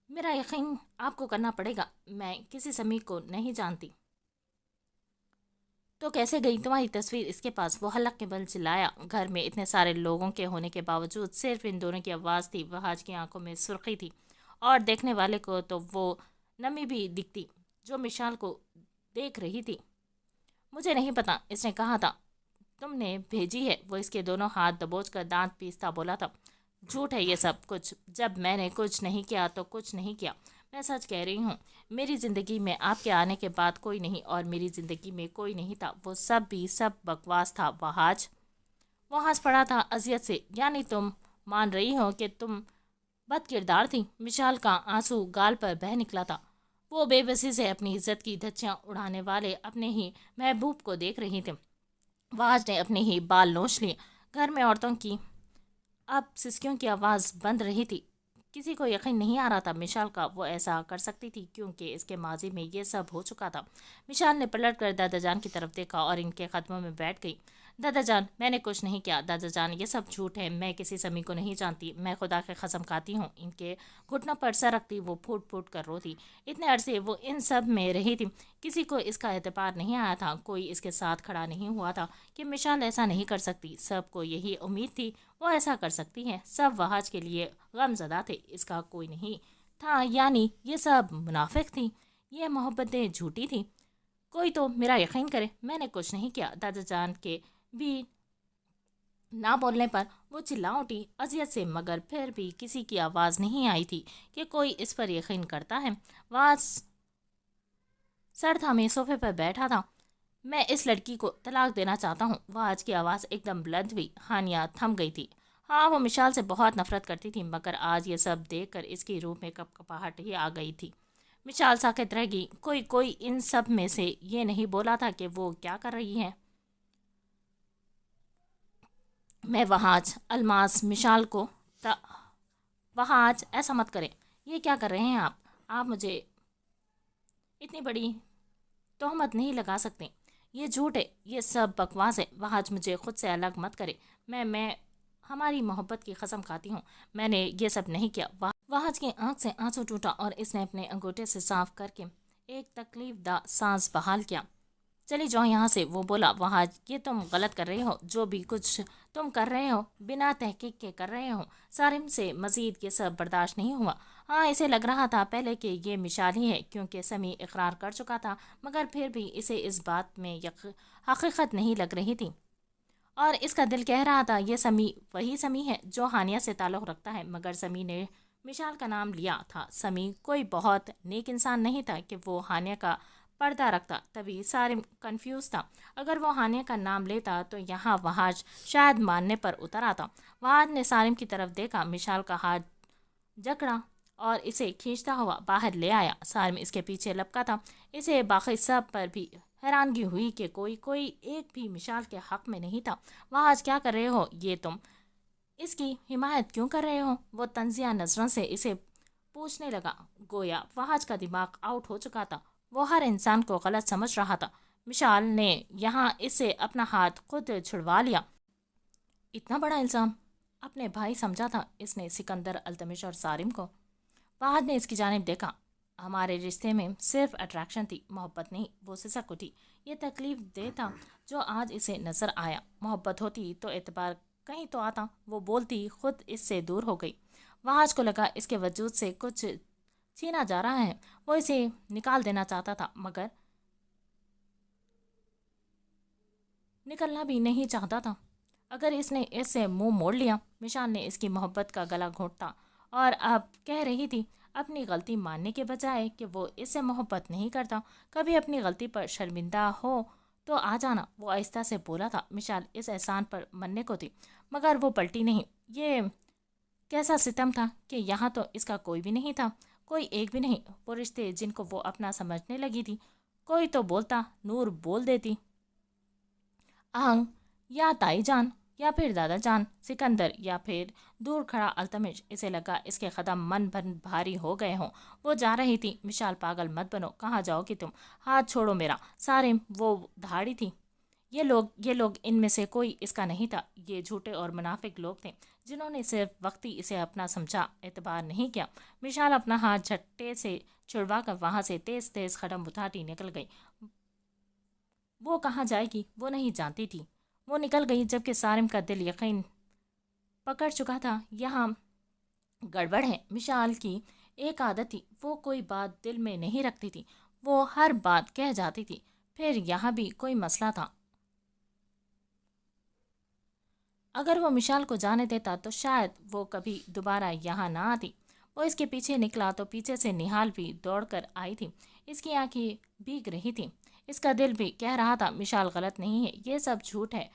S1: میرا یقین آپ کو کرنا پڑے گا۔ میں کسی سمی کو نہیں جانتی۔ تو کیسے گئی تمہاری تصویر اس کے پاس؟ وہ حلق کے بل چلایا۔ گھر میں اتنے سارے لوگوں کے ہونے کے باوجود صرف ان دونوں کی آواز تھی۔ وہاج کی آنکھوں میں سرخی تھی اور دیکھنے والے کو تو وہ نمی بھی دکھتی جو مشال کو دیکھ رہی تھی۔ مجھے نہیں پتا، اس نے کہا تھا تم نے بھیجی ہے۔ وہ اس کے دونوں ہاتھ دبوچ کر دانت پیستا بولا تھا، جھوٹ ہے یہ سب کچھ۔ جب میں نے کچھ نہیں کیا تو کچھ نہیں کیا، میں سچ کہہ رہی ہوں۔ میری زندگی میں آپ کے آنے کے بعد کوئی نہیں، اور میری زندگی میں کوئی نہیں تھا۔ وہ سب بھی سب بکواس تھا وہاج۔ وہ ہنس پڑا تھا اذیت سے۔ یعنی تم مان رہی ہو کہ تم بد کردار تھی؟ مشال کا آنسو گال پر بہہ نکلا تھا۔ وہ بے بسی سے اپنی عزت کی دھچیاں اڑانے والے اپنے ہی محبوب کو دیکھ رہی تھی۔ وہاج نے اپنے ہی بال نوچ لیے۔ گھر میں عورتوں کی اب سسکیوں کی آواز بند رہی تھی۔ کسی کو یقین نہیں آ رہا تھا مشال کا وہ ایسا کر سکتی تھی، کیونکہ اس کے ماضی میں یہ سب ہو چکا تھا۔ مشال نے پلٹ کر دادا جان کی طرف دیکھا اور ان کے قدموں میں بیٹھ گئی۔ دادا جان، میں نے کچھ نہیں کیا۔ دادا جان، یہ سب جھوٹ ہے، میں کسی سمی کو نہیں جانتی۔ میں خدا کی قسم کھاتی ہوں۔ ان کے گھٹنوں پر سر رکھتی وہ پھوٹ پھوٹ کر روتی۔ اتنے عرصے وہ ان سب میں رہی تھی، کسی کو اس کا اعتبار نہیں آیا تھا، کوئی اس کے ساتھ کھڑا نہیں ہوا تھا کہ مشال ایسا نہیں کر سکتی۔ سب کو یہی امید تھی وہ ایسا کر سکتی ہے۔ سب وہاج کے لیے غم زدہ تھے، اس کا کوئی نہیں تھا۔ یعنی یہ سب منافق تھی، یہ محبتیں جھوٹی تھی۔ کوئی تو میرا یقین کرے، میں نے کچھ نہیں کیا۔ دادا جان کے بھی نہ بولنے پر وہ چلا اٹھی اذیت سے، مگر پھر بھی کسی کی آواز نہیں آئی تھی کہ کوئی اس پر یقین کرتا ہے۔ وہاج سر تھامے صوفے پر بیٹھا تھا۔ میں اس لڑکی کو طلاق دینا چاہتا ہوں۔ وہاج کی آواز ایک دم بلند ہوئی۔ ہانیہ تھم گئی تھی۔ ہاں، وہ مشال سے بہت نفرت کرتی تھی، مگر آج یہ سب دیکھ کر اس کی روح میں کپکپاہٹ ہی آ گئی تھی۔ مشال ساکت رہ گئی۔ کوئی ان سب میں سے یہ نہیں بولا تھا کہ وہ کیا کر رہی ہے۔ میں وہاج الماس مشال کو وہاج ایسا مت کریں۔ یہ کیا کر رہے ہیں آپ مجھے اتنی بڑی تہمت نہیں لگا سکتے۔ یہ جھوٹ ہے، یہ سب بکواس ہے۔ وہاج مجھے خود سے الگ مت کرے۔ میں ہماری محبت کی قسم کھاتی ہوں، میں نے یہ سب نہیں کیا۔ وہاج کی آنکھ سے آنسو ٹوٹا اور اس نے اپنے انگوٹھے سے صاف کر کے ایک تکلیف دہ سانس بحال کیا۔ چلی جاؤ یہاں سے، وہ بولا۔ وہاج، یہ تم غلط کر رہے ہو۔ جو بھی کچھ تم کر رہے ہو بنا تحقیق کے کر رہے ہو۔ سارم سے مزید یہ سب برداشت نہیں ہوا۔ ہاں، اسے لگ رہا تھا پہلے کہ یہ مشال ہی ہے، کیونکہ سمی اقرار کر چکا تھا، مگر پھر بھی اسے اس بات میں حقیقت نہیں لگ رہی تھی۔ اور اس کا دل کہہ رہا تھا یہ سمی وہی سمی ہے جو ہانیہ سے تعلق رکھتا ہے، مگر سمی نے مشال کا نام لیا تھا۔ سمی کوئی بہت نیک انسان نہیں تھا کہ وہ ہانیہ کا پردہ رکھتا۔ تبھی سارم کنفیوز تھا، اگر وہ ہانیہ کا نام لیتا تو یہاں وہاج شاید ماننے پر اتر آتا۔ وہاج نے سارم کی طرف دیکھا، مشال کا ہاتھ جکڑا اور اسے کھینچتا ہوا باہر لے آیا۔ سارم اس کے پیچھے لپکا تھا۔ اسے باقی سب پر بھی حیرانگی ہوئی کہ کوئی ایک بھی مشال کے حق میں نہیں تھا۔ وہاں آج کیا کر رہے ہو؟ یہ تم اس کی حمایت کیوں کر رہے ہو؟ وہ طنزیہ نظروں سے اسے پوچھنے لگا، گویا وہاج کا دماغ آؤٹ ہو چکا تھا۔ وہ ہر انسان کو غلط سمجھ رہا تھا۔ مشال نے یہاں اس سے اپنا ہاتھ خود چھڑوا لیا۔ اتنا بڑا الزام؟ اپنے بھائی سمجھا تھا اس نے سکندر، التمش اور سارم کو۔ فہد نے اس کی جانب دیکھا۔ ہمارے رشتے میں صرف اٹریکشن تھی، محبت نہیں۔ وہ سسک اٹھی۔ یہ تکلیف دہ تھا جو آج اسے نظر آیا۔ محبت ہوتی تو اعتبار کہیں تو آتا۔ وہ بولتی خود اس سے دور ہو گئی۔ وہاج کو لگا اس کے وجود سے کچھ چھینا جا رہا ہے۔ وہ اسے نکال دینا چاہتا تھا مگر نکلنا بھی نہیں چاہتا تھا۔ اگر اس نے اس سے منہ موڑ لیا، مشال نے اس کی محبت کا گلا گھونٹتا اور اب کہہ رہی تھی اپنی غلطی ماننے کے بجائے کہ وہ اس سے محبت نہیں کرتا۔ کبھی اپنی غلطی پر شرمندہ ہو تو آ جانا۔ وہ آہستہ سے بولا تھا، مشال اس احسان پر مننے کو تھی مگر وہ پلٹی نہیں۔ یہ کیسا ستم تھا کہ یہاں تو اس کا کوئی بھی نہیں تھا، کوئی ایک بھی نہیں۔ وہ رشتے جن کو وہ اپنا سمجھنے لگی تھی، کوئی تو بولتا، نور بول دیتی، آہنگ یا تائی جان یا پھر دادا جان، سکندر یا پھر دور کھڑا التمش۔ اسے لگا اس کے قدم من بھر بھاری ہو گئے ہوں۔ وہ جا رہی تھی۔ مشال پاگل مت بنو، کہاں جاؤ گی تم؟ ہاتھ چھوڑو میرا۔ سارم وہ دھاڑی تھی۔ یہ لوگ ان میں سے کوئی اس کا نہیں تھا۔ یہ جھوٹے اور منافق لوگ تھے جنہوں نے صرف وقتی اسے اپنا سمجھا، اعتبار نہیں کیا۔ مشال اپنا ہاتھ جھٹے سے چھڑوا کر وہاں سے تیز تیز قدم اٹھاتی نکل گئی۔ وہ کہاں جائے گی وہ نہیں جانتی تھی۔ وہ نکل گئی جبکہ سارم کا دل یقین پکڑ چکا تھا یہاں گڑبڑ ہے۔ مشال کی ایک عادت تھی، وہ کوئی بات دل میں نہیں رکھتی تھی، وہ ہر بات کہہ جاتی تھی۔ پھر یہاں بھی کوئی مسئلہ تھا۔ اگر وہ مشال کو جانے دیتا تو شاید وہ کبھی دوبارہ یہاں نہ آتی۔ وہ اس کے پیچھے نکلا تو پیچھے سے نہال بھی دوڑ کر آئی تھی۔ اس کی آنکھیں بھیگ رہی تھیں۔ اس کا دل بھی کہہ رہا تھا مشال غلط نہیں ہے، یہ سب جھوٹ ہے۔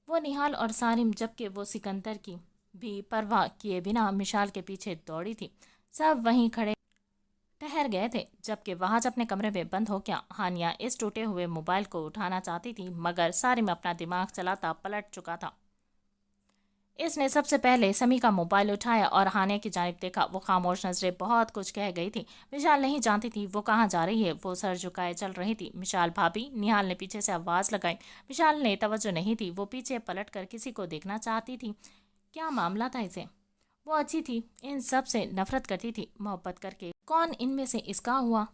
S1: وہ نہال اور سارم جبکہ وہ سکندر کی بھی پرواہ کیے بنا مشال کے پیچھے دوڑی تھی، سب وہیں کھڑے ٹھہر گئے تھے جبکہ وہاں اپنے کمرے میں بند ہو گیا۔ ہانیہ اس ٹوٹے ہوئے موبائل کو اٹھانا چاہتی تھی مگر سارم اپنا دماغ چلاتا پلٹ چکا تھا۔ اس نے سب سے پہلے سمی کا موبائل اٹھایا اور ہانیہ کی جانب دیکھا۔ وہ خاموش نظریں بہت کچھ کہہ گئی تھی۔ مشال نہیں جانتی تھی وہ کہاں جا رہی ہے۔ وہ سر جھکائے چل رہی تھی۔ مشال بھابھی، نہال نے پیچھے سے آواز لگائی۔ مشال نے توجہ نہیں دی۔ وہ پیچھے پلٹ کر کسی کو دیکھنا چاہتی تھی۔ کیا معاملہ تھا اسے؟ وہ اچھی تھی، ان سب سے نفرت کرتی تھی۔ محبت کر کے کون ان میں سے اس کا ہوا؟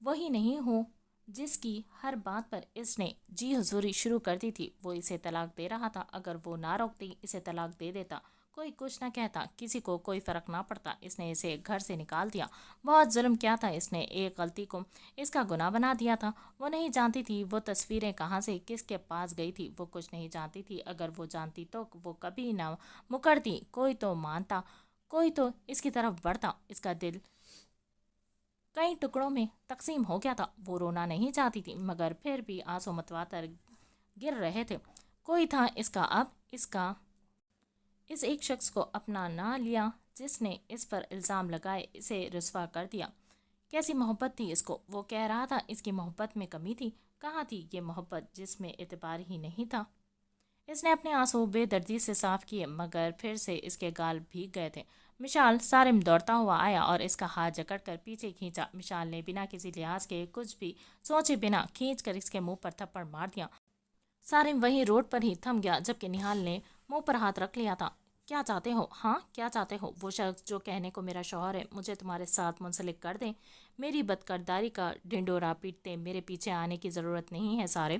S1: وہی نہیں ہوں جس کی ہر بات پر اس نے جی حضوری شروع کر دی تھی۔ وہ اسے طلاق دے رہا تھا، اگر وہ نہ روکتی اسے طلاق دے دیتا، کوئی کچھ نہ کہتا، کسی کو کوئی فرق نہ پڑتا۔ اس نے اسے گھر سے نکال دیا۔ بہت ظلم کیا تھا اس نے، ایک غلطی کو اس کا گناہ بنا دیا تھا۔ وہ نہیں جانتی تھی وہ تصویریں کہاں سے کس کے پاس گئی تھی، وہ کچھ نہیں جانتی تھی۔ اگر وہ جانتی تو وہ کبھی نہ مکرتی، کوئی تو مانتا، کوئی تو اس کی طرف بڑھتا۔ اس کا دل کئی ٹکڑوں میں تقسیم ہو گیا تھا۔ وہ رونا نہیں چاہتی تھی مگر پھر بھی آنسو متواتر گر رہے تھے۔ کوئی تھا اس کا اب، اس ایک شخص کو اپنا نہ لیا جس نے اس پر الزام لگائے اسے رسوا کر دیا۔ کیسی محبت تھی اس کو؟ وہ کہہ رہا تھا اس کی محبت میں کمی تھی۔ کہاں تھی یہ محبت جس میں اعتبار ہی نہیں تھا؟ اس نے اپنے آنسو بے دردی سے صاف کیے مگر پھر سے اس کے گال بھیگ گئے تھے۔ مشال سارم دوڑتا ہوا آیا اور اس کا ہاتھ جکڑ کر پیچھے کھینچا۔ مشال نے بنا کسی لحاظ کے کچھ بھی سوچے بنا کھینچ کر اس کے منہ پر تھپڑ مار دیا۔ سارم وہیں روڈ پر ہی تھم گیا جبکہ نہال نے منہ پر ہاتھ رکھ لیا تھا۔ کیا چاہتے ہو؟ ہاں کیا چاہتے ہو؟ وہ شخص جو کہنے کو میرا شوہر ہے مجھے تمہارے ساتھ منسلک کر دیں، میری بدکرداری کا ڈھنڈورا پیٹتے میرے پیچھے آنے کی ضرورت نہیں ہے سارم۔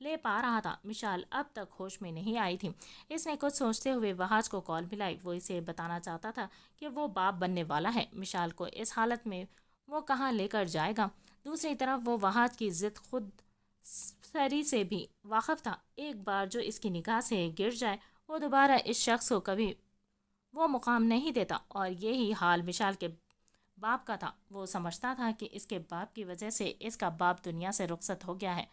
S1: لے پا رہا تھا۔ مشال اب تک ہوش میں نہیں آئی تھی۔ اس نے کچھ سوچتے ہوئے وہاج کو کال ملائی۔ وہ اسے بتانا چاہتا تھا کہ وہ باپ بننے والا ہے۔ مشال کو اس حالت میں وہ کہاں لے کر جائے گا؟ دوسری طرف وہ وہاج کی ضد خود سری سے بھی واقف تھا۔ ایک بار جو اس کی نگاہ سے گر جائے وہ دوبارہ اس شخص کو کبھی وہ مقام نہیں دیتا، اور یہی حال مشال کے باپ کا تھا۔ وہ سمجھتا تھا کہ اس کے باپ کی وجہ سے اس کا باپ دنیا سے رخصت ہو گیا ہے۔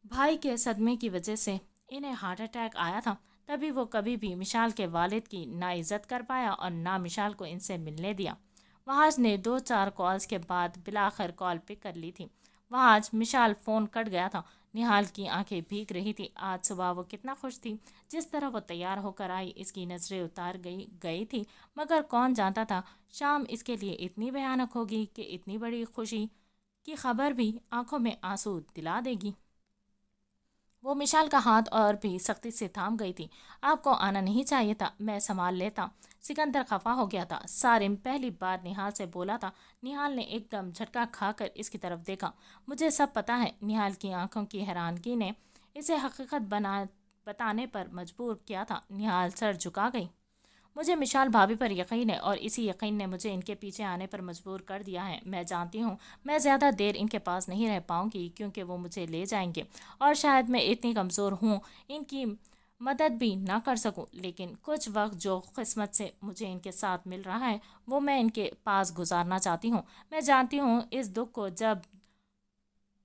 S1: بھائی کے صدمے کی وجہ سے انہیں ہارٹ اٹیک آیا تھا، تبھی وہ کبھی بھی مشال کے والد کی نہ عزت کر پایا اور نہ مشال کو ان سے ملنے دیا۔ وہاج نے 2-4 کالز کے بعد بالآخر کال پک کر لی تھی۔ وہاج مشال فون کٹ گیا تھا۔ نہال کی آنکھیں بھیگ رہی تھی۔ آج صبح وہ کتنا خوش تھی، جس طرح وہ تیار ہو کر آئی اس کی نظریں اتار گئی تھی، مگر کون جانتا تھا شام اس کے لیے اتنی بھیانک ہوگی کہ اتنی بڑی خوشی کی خبر بھی آنکھوں میں آنسو دلا دے گی۔ وہ مشال کا ہاتھ اور بھی سختی سے تھام گئی تھی۔ آپ کو آنا نہیں چاہیے تھا، میں سنبھال لیتا۔ سکندر خفا ہو گیا تھا۔ سارم پہلی بار نہال سے بولا تھا۔ نہال نے ایک دم جھٹکا کھا کر اس کی طرف دیکھا۔ مجھے سب پتا ہے۔ نہال کی آنکھوں کی حیرانگی نے اسے حقیقت بتانے پر مجبور کیا تھا۔ نہال سر جھکا گئی۔ مجھے مشال بھابھی پر یقین ہے، اور اسی یقین نے مجھے ان کے پیچھے آنے پر مجبور کر دیا ہے۔ میں جانتی ہوں میں زیادہ دیر ان کے پاس نہیں رہ پاؤں گی، کیونکہ وہ مجھے لے جائیں گے، اور شاید میں اتنی کمزور ہوں ان کی مدد بھی نہ کر سکوں، لیکن کچھ وقت جو قسمت سے مجھے ان کے ساتھ مل رہا ہے وہ میں ان کے پاس گزارنا چاہتی ہوں۔ میں جانتی ہوں اس دکھ کو جب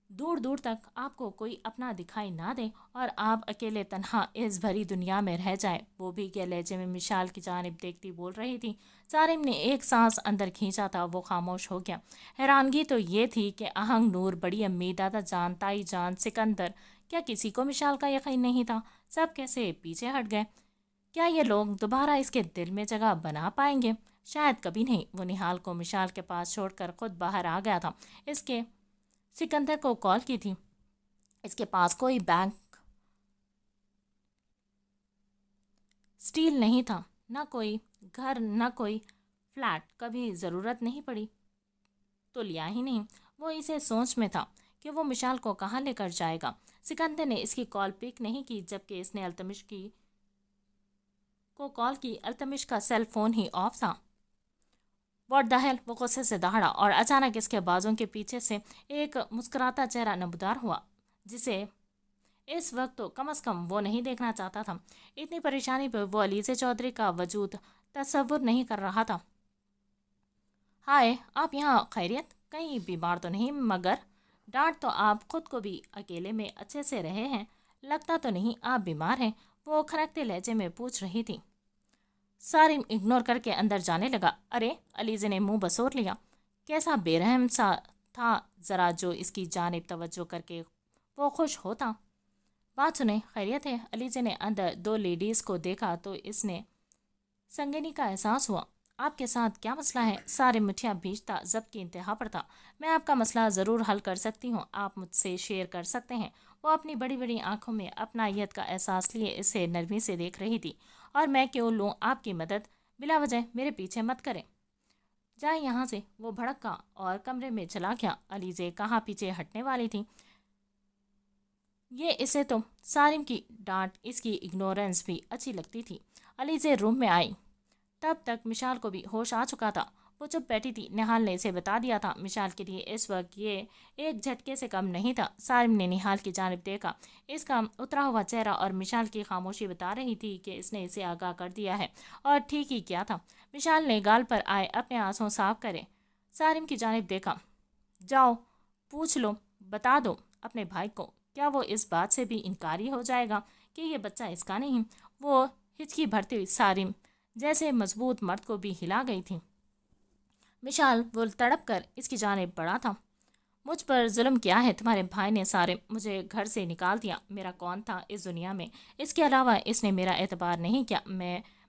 S1: دور دور تک آپ کو کوئی اپنا دکھائی نہ دے اور آپ اکیلے تنہا اس بھری دنیا میں رہ جائیں۔ وہ بھی کے لہجے میں مشال کی جانب دیکھتی بول رہی تھی۔ سارم نے ایک سانس اندر کھینچا تھا۔ وہ خاموش ہو گیا۔ حیرانگی تو یہ تھی کہ آہنگ نور، بڑی امی، دادا جان، تائی جان، سکندر، کیا کسی کو مشال کا یقین نہیں تھا؟ سب کیسے پیچھے ہٹ گئے؟ کیا یہ لوگ دوبارہ اس کے دل میں جگہ بنا پائیں گے؟ شاید کبھی نہیں۔ وہ نہال کو مشال کے پاس چھوڑ کر خود باہر آ گیا تھا۔ اس کے سکندر کو کال کی تھی۔ اس کے پاس کوئی بینک سٹیل نہیں تھا، نہ کوئی گھر، نہ کوئی فلیٹ۔ کبھی ضرورت نہیں پڑی تو لیا ہی نہیں۔ وہ اسے سوچ میں تھا کہ وہ مشال کو کہاں لے کر جائے گا۔ سکندر نے اس کی کال پک نہیں کی، جبکہ اس نے التمش کو کال کی۔ التمش کا سیل فون ہی آف تھا۔ What the hell! وہ غصے سے دہڑا، اور اچانک اس کے بازوں کے پیچھے سے ایک مسکراتا چہرہ نمودار ہوا، جسے اس وقت تو کم از کم وہ نہیں دیکھنا چاہتا تھا۔ اتنی پریشانی پہ وہ علیزے چودھری کا وجود تصور نہیں کر رہا تھا۔ ہائے، آپ یہاں خیریت؟ کہیں بیمار تو نہیں؟ مگر ڈانٹ تو آپ خود کو بھی اکیلے میں اچھے سے رہے ہیں، لگتا تو نہیں آپ بیمار ہیں؟ وہ کھنکتے لہجے میں پوچھ رہی تھی۔ سارم اگنور کر کے اندر جانے لگا۔ ارے! علیزے نے منہ بسور لیا۔ کیسا بے رحم سا تھا، ذرا جو اس کی جانب توجہ کر کے وہ خوش ہوتا۔ بات سنیں، خیریت ہے؟ علیزے نے اندر 2 لیڈیز کو دیکھا تو اس نے سنگینی کا احساس ہوا۔ آپ کے ساتھ کیا مسئلہ ہے؟ سارم مٹھیاں بھیجتا ضبط کی انتہا پر تھا۔ میں آپ کا مسئلہ ضرور حل کر سکتی ہوں، آپ مجھ سے شیئر کر سکتے ہیں۔ وہ اپنی بڑی بڑی آنکھوں میں اپنائیت کا احساس لیے اسے نرمی سے دیکھ رہی تھی۔ اور میں کیوں لوں آپ کی مدد؟ بلا وجہ میرے پیچھے مت کریں، جائیں یہاں سے۔ وہ بھڑکا اور کمرے میں چلا گیا۔ علیزے کہاں پیچھے ہٹنے والی تھی؟ یہ اسے تو سارم کی ڈانٹ، اس کی اگنورنس بھی اچھی لگتی تھی۔ علیزے روم میں آئی، تب تک مشال کو بھی ہوش آ چکا تھا۔ وہ چپ بیٹھی تھی۔ نہال نے اسے بتا دیا تھا۔ مشال کے لیے اس وقت یہ ایک جھٹکے سے کم نہیں تھا۔ سارم نے نہال کی جانب دیکھا۔ اس کا اترا ہوا چہرہ اور مشال کی خاموشی بتا رہی تھی کہ اس نے اسے آگاہ کر دیا ہے، اور ٹھیک ہی کیا تھا۔ مشال نے گال پر آئے اپنے آنسو صاف کرے سارم کی جانب دیکھا۔ جاؤ پوچھ لو، بتا دو اپنے بھائی کو، کیا وہ اس بات سے بھی انکاری ہو جائے گا کہ یہ بچہ اس کا نہیں؟ وہ ہچکی بھرتی ہوئی سارم جیسے مضبوط مرد کو بھی ہلا گئی تھی۔ مشال وہ تڑپ کر اس کی جانب بڑھا تھا۔ مجھ پر ظلم کیا ہے تمہارے بھائی نے سارم؟ مجھے گھر سے نکال دیا۔ میرا کون تھا اس دنیا میں؟ اس کے علاوہ اس نے میرا اعتبار نہیں کیا۔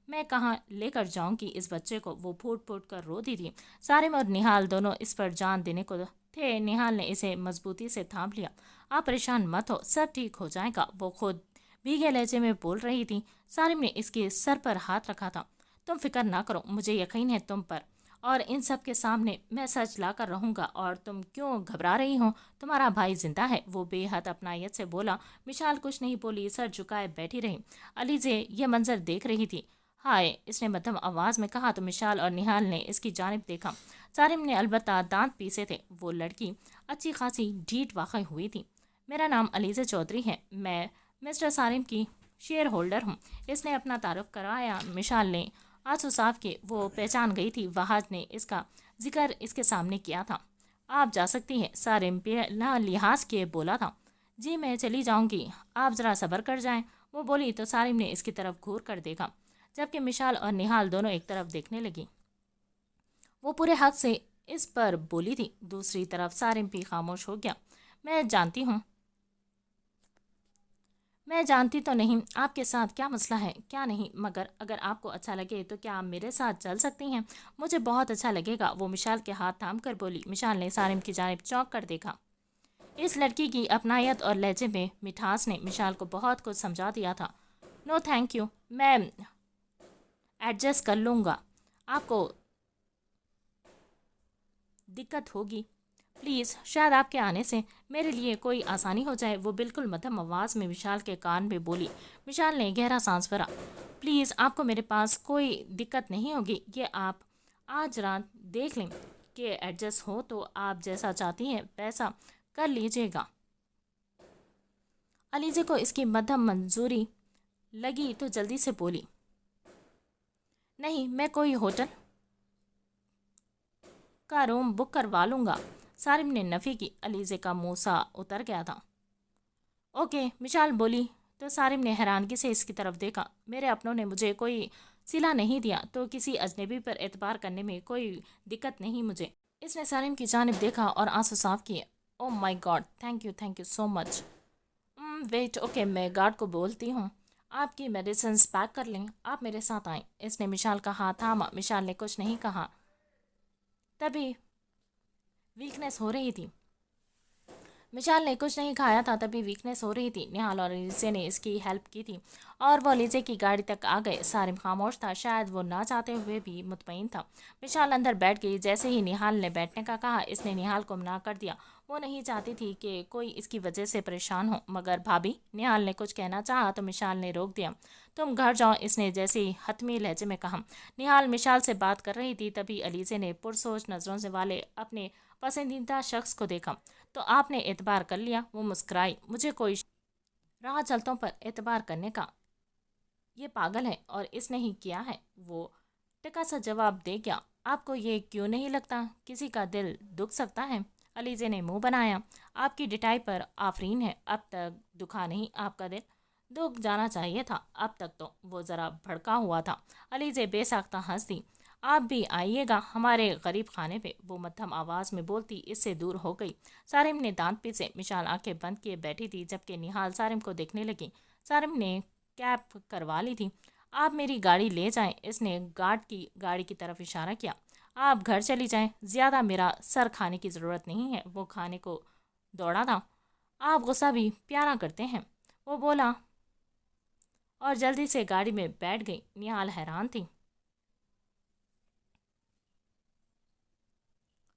S1: میں کہاں لے کر جاؤں گی اس بچے کو؟ وہ پھوٹ پھوٹ کر رو دی تھی۔ سارم اور نہال دونوں اس پر جان دینے کو تھے۔ نہال نے اسے مضبوطی سے تھام لیا۔ آپ پریشان مت ہو، سب ٹھیک ہو جائے گا، وہ خود بھیگے لہجے میں بول رہی تھی۔ سارم نے اس کے سر پر ہاتھ رکھا تھا۔ تم فکر نہ کرو، مجھے یقین ہے تم پر، اور ان سب کے سامنے میں سچ لا کر رہوں گا، اور تم کیوں گھبرا رہی ہو؟ تمہارا بھائی زندہ ہے، وہ بے حد اپنائیت سے بولا۔ مشال کچھ نہیں بولی، سر جھکائے بیٹھی رہی۔ علیزے یہ منظر دیکھ رہی تھی۔ ہائے، اس نے مدھم آواز میں کہا تو مشال اور نہال نے اس کی جانب دیکھا۔ سارم نے البتہ دانت پیسے تھے۔ وہ لڑکی اچھی خاصی ڈھیٹ واقع ہوئی تھی۔ میرا نام علیزہ چودھری ہے، میں مسٹر سارم کی شیئر ہولڈر ہوں، اس نے اپنا تعارف کرایا۔ مشال نے آنسو صاف کے وہ پہچان گئی تھی، وہاج نے اس کا ذکر اس کے سامنے کیا تھا۔ آپ جا سکتی ہیں، سارم بلا لحاظ کے بولا تھا۔ جی میں چلی جاؤں گی، آپ ذرا صبر کر جائیں، وہ بولی تو سارم نے اس کی طرف گھور کر دیکھا، جبکہ مشال اور نہال دونوں ایک طرف دیکھنے لگی۔ وہ پورے حق سے اس پر بولی تھی۔ دوسری طرف سارم بھی خاموش ہو گیا۔ میں جانتی تو نہیں آپ کے ساتھ کیا مسئلہ ہے کیا نہیں، مگر اگر آپ کو اچھا لگے تو کیا آپ میرے ساتھ چل سکتی ہیں؟ مجھے بہت اچھا لگے گا، وہ مشال کے ہاتھ تھام کر بولی۔ مشال نے سارم کی جانب چونک کر دیکھا۔ اس لڑکی کی اپنائیت اور لہجے میں مٹھاس نے مشال کو بہت کچھ سمجھا دیا تھا۔ نو تھینک یو، میں ایڈجسٹ کر لوں گا، آپ کو دقت ہوگی پلیز، شاید آپ کے آنے سے میرے لیے کوئی آسانی ہو جائے، وہ بالکل مدھم آواز میں مشال کے کان میں بولی۔ مشال نے گہرا سانس بھرا۔ پلیز، آپ کو میرے پاس کوئی دقت نہیں ہوگی، یہ آپ آج رات دیکھ لیں کہ ایڈجسٹ ہو تو آپ جیسا چاہتی ہیں ویسا کر لیجیے گا۔ علیزے کو اس کی مدھم منظوری لگی تو جلدی سے بولی، نہیں، میں کوئی ہوٹل کا روم بک کروا لوں گا۔ سارم نے نفی کی۔ علیزے کا منہ سا اتر گیا تھا۔ اوکے، مشال بولی تو سارم نے حیرانگی سے اس کی طرف دیکھا۔ میرے اپنوں نے مجھے کوئی صلہ نہیں دیا تو کسی اجنبی پر اعتبار کرنے میں کوئی دقت نہیں مجھے۔ اس نے سارم کی جانب دیکھا اور آنسو صاف کیے۔ Oh my God, thank you so much. Wait, okay, میں گارڈ کو بولتی ہوں، آپ کی میڈیسنز پیک کر لیں، آپ میرے ساتھ آئیں۔ اس نے مشال کا ہاتھ تھاما۔ مشال نے کچھ نہیں کہا، تبھی ویکنیس ہو رہی تھی۔ مشال نے کچھ نہیں کھایا تھا، تبھی ویکنیس ہو رہی تھی۔ نہال اور علیزے نے اس کی ہیلپ کی تھی اور وہ علیزے کی گاڑی تک آ گئے۔ سارم خاموش تھا، شاید وہ نہ چاہتے ہوئے بھی مطمئن تھا۔ مشال اندر بیٹھ گئی۔ جیسے ہی نہال نے بیٹھنے کا کہا، اس نے نہال کو منع کر دیا۔ وہ نہیں چاہتی تھی کہ کوئی اس کی وجہ سے پریشان ہو۔ مگر بھابھی، نہال نے کچھ کہنا چاہا تو مشال نے روک دیا۔ تم گھر جاؤ، اس نے جیسے ہی حتمی لہجے میں کہا۔ نہال مشال سے بات کر رہی تھی، تبھی علیزے نے پرسوچ نظروں سے والے اپنے پسندیدہ شخص کو دیکھا۔ تو آپ نے اعتبار کر لیا، وہ مسکرائی۔ مجھے کوئی راہ چلتوں پر اعتبار کرنے کا، یہ پاگل ہے اور اس نے ہی کیا ہے، وہ ٹکا سا جواب دے گیا۔ آپ کو یہ کیوں نہیں لگتا کسی کا دل دکھ سکتا ہے؟ علیزے نے منہ بنایا۔ آپ کی ڈٹائی پر آفرین ہے، اب تک دکھا نہیں آپ کا دل، دکھ جانا چاہیے تھا اب تک تو۔ وہ ذرا بھڑکا ہوا تھا۔ علیزے بے ساختہ ہنس دی۔ آپ بھی آئیے گا ہمارے غریب خانے پہ، وہ مدھم آواز میں بولتی اس سے دور ہو گئی۔ سارم نے دانت پیسے۔ مشال آنکھیں بند کیے بیٹھی تھی، جبکہ نہال سارم کو دیکھنے لگی۔ سارم نے کیب کروا لی تھی۔ آپ میری گاڑی لے جائیں، اس نے گارڈ کی گاڑی کی طرف اشارہ کیا۔ آپ گھر چلی جائیں، زیادہ میرا سر کھانے کی ضرورت نہیں ہے، وہ کھانے کو دوڑا تھا۔ آپ غصہ بھی پیارا کرتے ہیں، وہ بولا اور جلدی سے گاڑی میں بیٹھ گئی۔ نہال حیران تھی،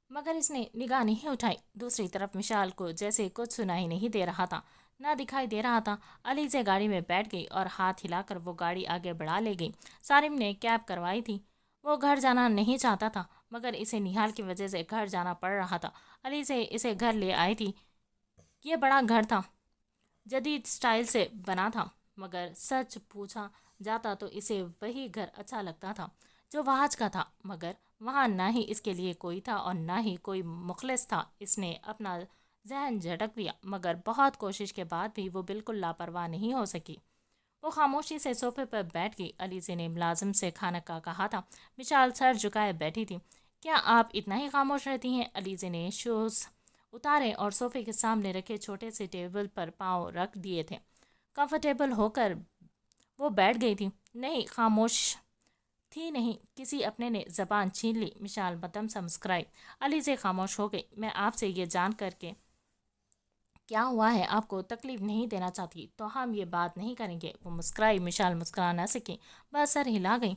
S1: مگر اس نے نگاہ نہیں اٹھائی۔ دوسری طرف مشال کو جیسے کچھ سنائی نہیں دے رہا تھا، نہ دکھائی دے رہا تھا۔ علیزے گاڑی میں بیٹھ گئی اور ہاتھ ہلا کر وہ گاڑی آگے بڑھا لے گئی۔ سارم نے کیب کروائی تھی۔ وہ گھر جانا نہیں چاہتا تھا، مگر اسے نہال کی وجہ سے گھر جانا پڑ رہا تھا۔ علیزے اسے گھر لے آئی تھی۔ یہ بڑا گھر تھا، جدید سٹائل سے بنا تھا، مگر سچ پوچھا جاتا تو اسے وہی گھر اچھا لگتا تھا جو وہاج کا تھا، مگر وہاں نہ ہی اس کے لیے کوئی تھا اور نہ ہی کوئی مخلص تھا۔ اس نے اپنا ذہن جھٹک دیا، مگر بہت کوشش کے بعد بھی وہ بالکل لاپرواہ نہیں ہو سکی۔ وہ خاموشی سے صوفے پر بیٹھ گئی۔ علیزے نے ملازم سے کھانا کا کہا تھا۔ مشال سر جھکائے بیٹھی تھی۔ کیا آپ اتنا ہی خاموش رہتی ہیں؟ علیزے نے شوز اتارے اور صوفے کے سامنے رکھے چھوٹے سے ٹیبل پر پاؤں رکھ دیے تھے۔ کمفرٹیبل ہو کر وہ بیٹھ گئی تھی۔ نہیں، خاموش تھی نہیں، کسی اپنے نے زبان چھین لی۔ مشال مدھم سا مسکرائی۔ علیزے خاموش ہو گئی۔ میں آپ سے یہ جان کر کے کیا ہوا ہے آپ کو تکلیف نہیں دینا چاہتی تو ہم یہ بات نہیں کریں گے، وہ مسکرائی۔ مشال مسکرا نہ سکی، بس سر ہلا گئی۔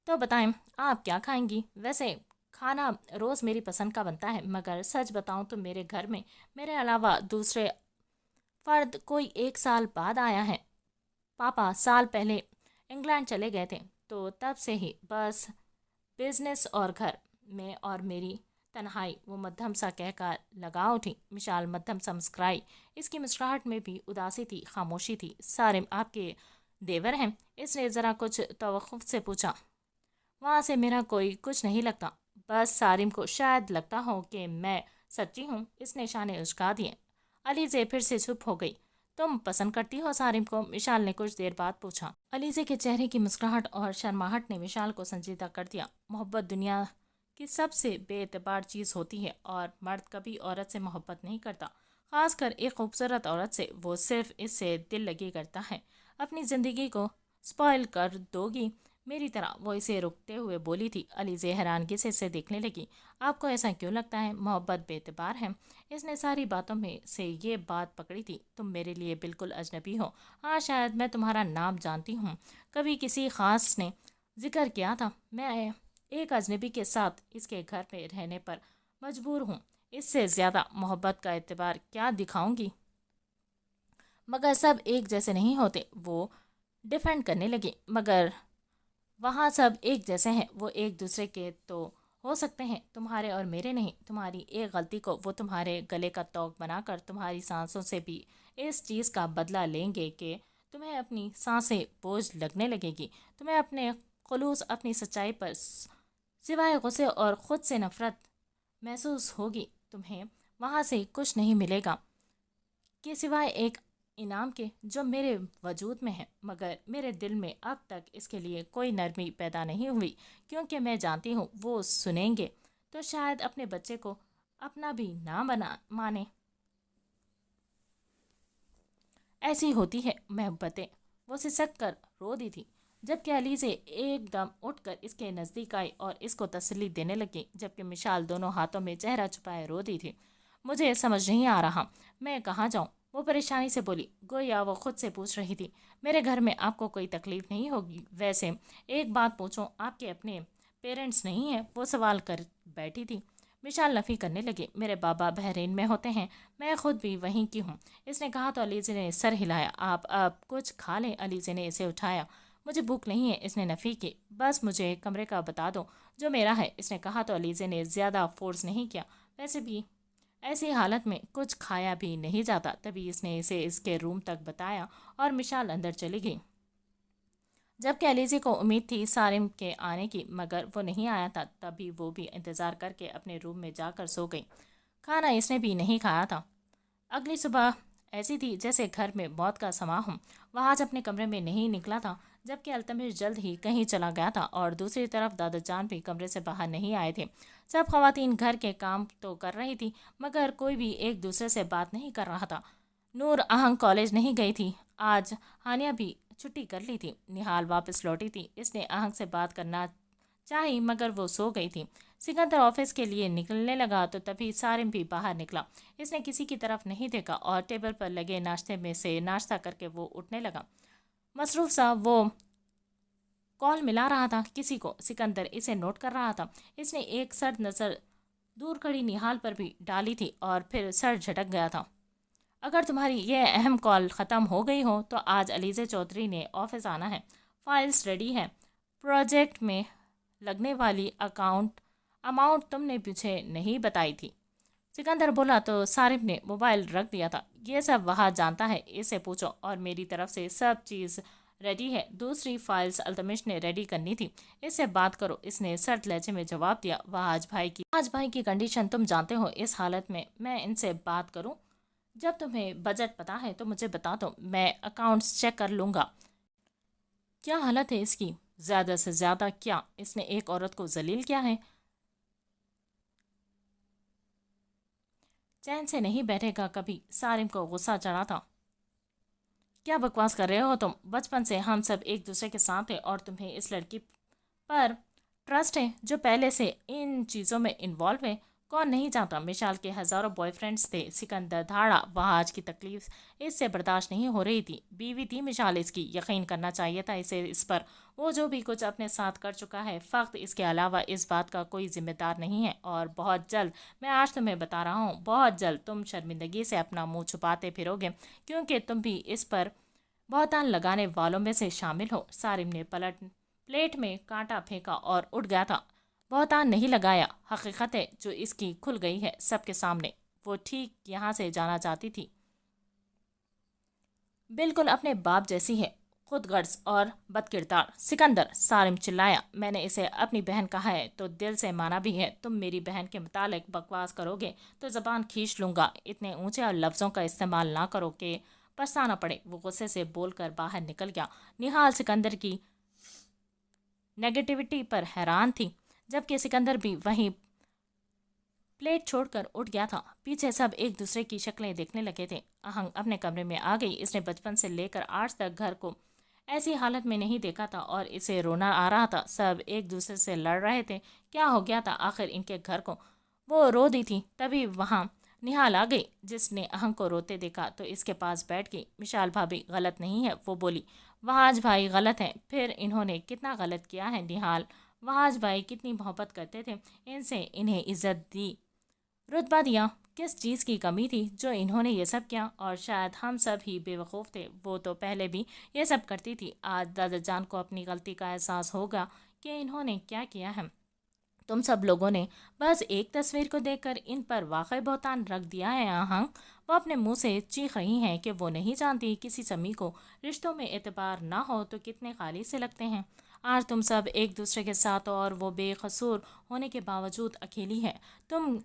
S1: تو بتائیں، آپ کیا کھائیں گی؟ ویسے کھانا روز میری پسند کا بنتا ہے، مگر سچ بتاؤں تو میرے گھر میں میرے علاوہ دوسرے فرد کوئی 1 سال بعد آیا ہے۔ پاپا سال پہلے انگلینڈ چلے گئے تھے، تو تب سے ہی بس بزنس اور گھر میں اور میری تنہائی۔ وہ مدھم سا کہہ کر لگا اٹھی۔ مشال مدھم سا مسکرائی۔ اس کی مسکراہٹ میں بھی اداسی تھی، خاموشی تھی۔ سارم آپ کے دیور ہیں؟ اس نے ذرا کچھ توقف سے پوچھا۔ وہاں سے میرا کوئی کچھ نہیں لگتا، بس سارم کو شاید لگتا ہو کہ میں سچی ہوں۔ اس نے شانے اچکا دیے۔ علیزے پھر سے چپ ہو گئی۔ تم پسند کرتی ہو سارم کو؟ مشال نے کچھ دیر بعد پوچھا۔ علیزے کے چہرے کی مسکراہٹ اور شرماہٹ نے مشال کو سنجیدہ کر دیا۔ محبت دنیا کی سب سے بے اعتبار چیز ہوتی ہے، اور مرد کبھی عورت سے محبت نہیں کرتا، خاص کر ایک خوبصورت عورت سے۔ وہ صرف اس سے دل لگی کرتا ہے۔ اپنی زندگی کو سپوائل کر دو گی میری طرح، وہ اسے روکتے ہوئے بولی تھی۔ علیزے حیرانگی سے اسے دیکھنے لگی۔ آپ کو ایسا کیوں لگتا ہے؟ محبت بے اعتبار ہے؟ اس نے ساری باتوں میں سے یہ بات پکڑی تھی۔ تم میرے لیے بالکل اجنبی ہو۔ ہاں، شاید میں تمہارا نام جانتی ہوں، کبھی کسی خاص نے ذکر کیا تھا۔ میں ایک اجنبی کے ساتھ اس کے گھر میں رہنے پر مجبور ہوں۔ اس سے زیادہ محبت کا اعتبار کیا دکھاؤں گی؟ مگر سب ایک جیسے نہیں ہوتے، وہ ڈیفینڈ کرنے لگی۔ مگر وہاں سب ایک جیسے ہیں، وہ ایک دوسرے کے تو ہو سکتے ہیں، تمہارے اور میرے نہیں۔ تمہاری ایک غلطی کو وہ تمہارے گلے کا توق بنا کر تمہاری سانسوں سے بھی اس چیز کا بدلہ لیں گے کہ تمہیں اپنی سانسیں بوجھ لگنے لگے گی۔ تمہیں اپنے خلوص، اپنی سچائی پر سوائے غصے اور خود سے نفرت محسوس ہوگی۔ تمہیں وہاں سے کچھ نہیں ملے گا کہ سوائے ایک انعام کے جو میرے وجود میں ہے، مگر میرے دل میں اب تک اس کے لیے کوئی نرمی پیدا نہیں ہوئی، کیونکہ میں جانتی ہوں وہ سنیں گے تو شاید اپنے بچے کو اپنا بھی نہ مانے۔ ایسی ہوتی ہے محبتیں۔ وہ سسک کر رو دی تھی، جبکہ علیزے ایک دم اٹھ کر اس کے نزدیک آئی اور اس کو تسلی دینے لگی، جبکہ مشال دونوں ہاتھوں میں چہرہ چھپائے رو دی تھی۔ مجھے سمجھ نہیں آ رہا میں کہاں جاؤں، وہ پریشانی سے بولی، گویا وہ خود سے پوچھ رہی تھی۔ میرے گھر میں آپ کو کوئی تکلیف نہیں ہوگی؟ ویسے ایک بات پوچھوں، آپ کے اپنے پیرنٹس نہیں ہیں؟ وہ سوال کر بیٹھی تھی۔ مشال نفی کرنے لگے۔ میرے بابا بحرین میں ہوتے ہیں، میں خود بھی وہیں کی ہوں، اس نے کہا تو علیزے نے سر ہلایا۔ آپ اب کچھ کھا لیں۔ علیزے نے اسے اٹھایا۔ مجھے بھوک نہیں ہے، اس نے نفی کی۔ بس مجھے کمرے کا بتا دو جو میرا ہے، اس نے کہا تو علیزے نے زیادہ فورس نہیں کیا۔ ویسے بھی ایسی حالت میں کچھ کھایا بھی نہیں جاتا۔ تبھی اس نے اسے اس کے روم تک بتایا اور مشال اندر چلی گئی، جبکہ علیزے کو امید تھی سارم کے آنے کی، مگر وہ نہیں آیا تھا۔ تبھی وہ بھی انتظار کر کے اپنے روم میں جا کر سو گئی۔ کھانا اس نے بھی نہیں کھایا تھا۔ اگلی صبح ایسی تھی جیسے گھر میں موت کا سماں ہو۔ وہ آج اپنے کمرے میں نہیں نکلا تھا، جبکہ التمش جلد ہی کہیں چلا گیا تھا، اور دوسری طرف دادا جان بھی کمرے سے باہر نہیں آئے تھے۔ سب خواتین گھر کے کام تو کر رہی تھی، مگر کوئی بھی ایک دوسرے سے بات نہیں کر رہا تھا۔ نور آہنگ کالج نہیں گئی تھی، آج ہانیہ بھی چھٹی کر لی تھی۔ نہال واپس لوٹی تھی۔ اس نے آہنگ سے بات کرنا چاہی، مگر وہ سو گئی تھی۔ سکندر آفس کے لیے نکلنے لگا تو تبھی سارم بھی باہر نکلا۔ اس نے کسی کی طرف نہیں دیکھا اور ٹیبل پر لگے ناشتے میں سے ناشتہ کر کے وہ اٹھنے لگا۔ مصروف سا وہ کال ملا رہا تھا کسی کو۔ سکندر اسے نوٹ کر رہا تھا۔ اس نے ایک سرد نظر دور کھڑی نہال پر بھی ڈالی تھی اور پھر سر جھٹک گیا تھا۔ اگر تمہاری یہ اہم کال ختم ہو گئی ہو تو آج علیزے چودھری نے آفس آنا ہے، فائلز ریڈی ہیں، پروجیکٹ میں لگنے والی اماؤنٹ تم نے مجھے نہیں بتائی تھی۔ سکندر بولا تو سارم نے موبائل رکھ دیا تھا۔ یہ سب وہاں جانتا ہے، اس سے پوچھو، اور میری طرف سے سب چیز ریڈی ہے۔ دوسری فائلز التمش نے ریڈی کرنی تھی، اس سے بات کرو، اس نے سرد لہجے میں جواب دیا۔ آج بھائی کی کنڈیشن تم جانتے ہو، اس حالت میں میں ان سے بات کروں؟ جب تمہیں بجٹ پتا ہے تو مجھے بتا دو، میں اکاؤنٹس چیک کر لوں گا۔ کیا حالت ہے اس کی؟ زیادہ سے زیادہ کیا اس نے ایک عورت کو ذلیل کیا ہے؟ چین سے نہیں بیٹھے گا کبھی۔ سارم کو غصہ چڑھا تھا۔ کیا بکواس کر رہے ہو تم؟ بچپن سے ہم سب ایک دوسرے کے ساتھ ہیں، اور تمہیں اس لڑکی پر ٹرسٹ ہے جو پہلے سے ان چیزوں میں انوالو ہے۔ کون نہیں جانتا مشال کے ہزاروں بوائے فرینڈز تھے، سکندر دھاڑا وہاج کی تکلیف اس سے برداشت نہیں ہو رہی تھی، بیوی تھی مشال اس کی، یقین کرنا چاہیے تھا اسے اس پر، وہ جو بھی کچھ اپنے ساتھ کر چکا ہے فقط اس کے علاوہ اس بات کا کوئی ذمہ دار نہیں ہے، اور بہت جلد، میں آج تمہیں بتا رہا ہوں، بہت جلد تم شرمندگی سے اپنا منہ چھپاتے پھرو گے، کیونکہ تم بھی اس پر بہتان لگانے والوں میں سے شامل ہو۔ سارم نے پلیٹ میں کانٹا پھینکا اور اٹھ گیا تھا۔ بہتان نہیں لگایا، حقیقت ہے جو اس کی کھل گئی ہے سب کے سامنے، وہ ٹھیک یہاں سے جانا چاہتی تھی، بالکل اپنے باپ جیسی ہے، خود غرض اور بد کردار۔ سکندر، سارم چلایا، میں نے اسے اپنی بہن کہا ہے تو دل سے مانا بھی ہے، تم میری بہن کے متعلق بکواس کرو گے تو زبان کھینچ لوں گا، اتنے اونچے لفظوں کا استعمال نہ کرو کہ پچھتانا پڑے۔ وہ غصے سے بول کر باہر نکل گیا۔ نہال سکندر کی نیگیٹیوٹی پر حیران تھی، جبکہ سکندر بھی وہیں پلیٹ چھوڑ کر اٹھ گیا تھا۔ پیچھے سب ایک دوسرے کی شکلیں دیکھنے لگے تھے۔ آہنگ اپنے کمرے میں آ گئی، اس نے بچپن سے لے کر آج تک گھر کو ایسی حالت میں نہیں دیکھا تھا اور اسے رونا آ رہا تھا، سب ایک دوسرے سے لڑ رہے تھے، کیا ہو گیا تھا آخر ان کے گھر کو؟ وہ رو دی تھی، تبھی وہاں نہال آ گئی، جس نے آہنگ کو روتے دیکھا تو اس کے پاس بیٹھ گئی۔ مشال بھابھی غلط نہیں ہے، وہ بولی، وہاج بھائی غلط ہیں، پھر انہوں نے کتنا غلط کیا ہے نہال؟ وہاج بھائی کتنی محبت کرتے تھے ان سے، انہیں عزت دی، رتبہ دیا، کس چیز کی کمی تھی جو انہوں نے یہ سب کیا؟ اور شاید ہم سب ہی بے وقوف تھے، وہ تو پہلے بھی یہ سب کرتی تھی۔ آج دادا جان کو اپنی غلطی کا احساس ہوگا کہ انہوں نے کیا کیا ہے۔ تم سب لوگوں نے بس ایک تصویر کو دیکھ کر ان پر واقعی بہتان رکھ دیا ہے۔ آہنگ، وہ اپنے منہ سے چیخ رہی ہیں کہ وہ نہیں جانتی کسی سمی کو رشتوں میں اعتبار نہ ہو تو کتنے خالی سے لگتے ہیں۔ آج تم سب ایک دوسرے کے ساتھ اور وہ بے قصور ہونے کے باوجود اکیلی ہے۔ تم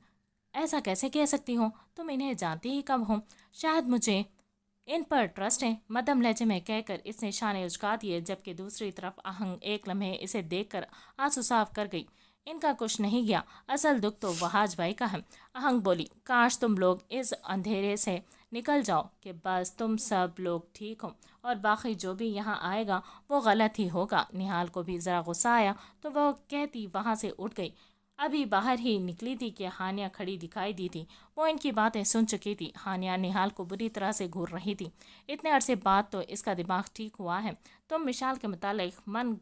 S1: ایسا کیسے کہہ سکتی ہو؟ تم انہیں جانتی ہی کب ہو؟ شاید مجھے ان پر ٹرسٹ ہے، مدم لہجے میں کہہ کر اس نے شانے اچکا دیے، جبکہ دوسری طرف آہنگ ایک لمحے اسے دیکھ کر آنسو صاف کر گئی۔ ان کا کچھ نہیں گیا، اصل دکھ تو وہاج بھائی کا ہے۔ آہنگ بولی، کاش تم لوگ اس اندھیرے سے نکل جاؤ کہ بس تم سب لوگ ٹھیک ہو، اور باقی جو بھی یہاں آئے گا وہ غلط ہی ہوگا۔ نہال کو بھی ذرا غصہ آیا تو وہ کہتی وہاں سے اٹھ گئی۔ ابھی باہر ہی نکلی تھی کہ ہانیہ کھڑی دکھائی دی تھی، وہ ان کی باتیں سن چکی تھی۔ ہانیہ نہال کو بری طرح سے گھور رہی تھی، اتنے عرصے بعد تو اس کا دماغ ٹھیک ہوا ہے۔ تم مشال کے متعلق من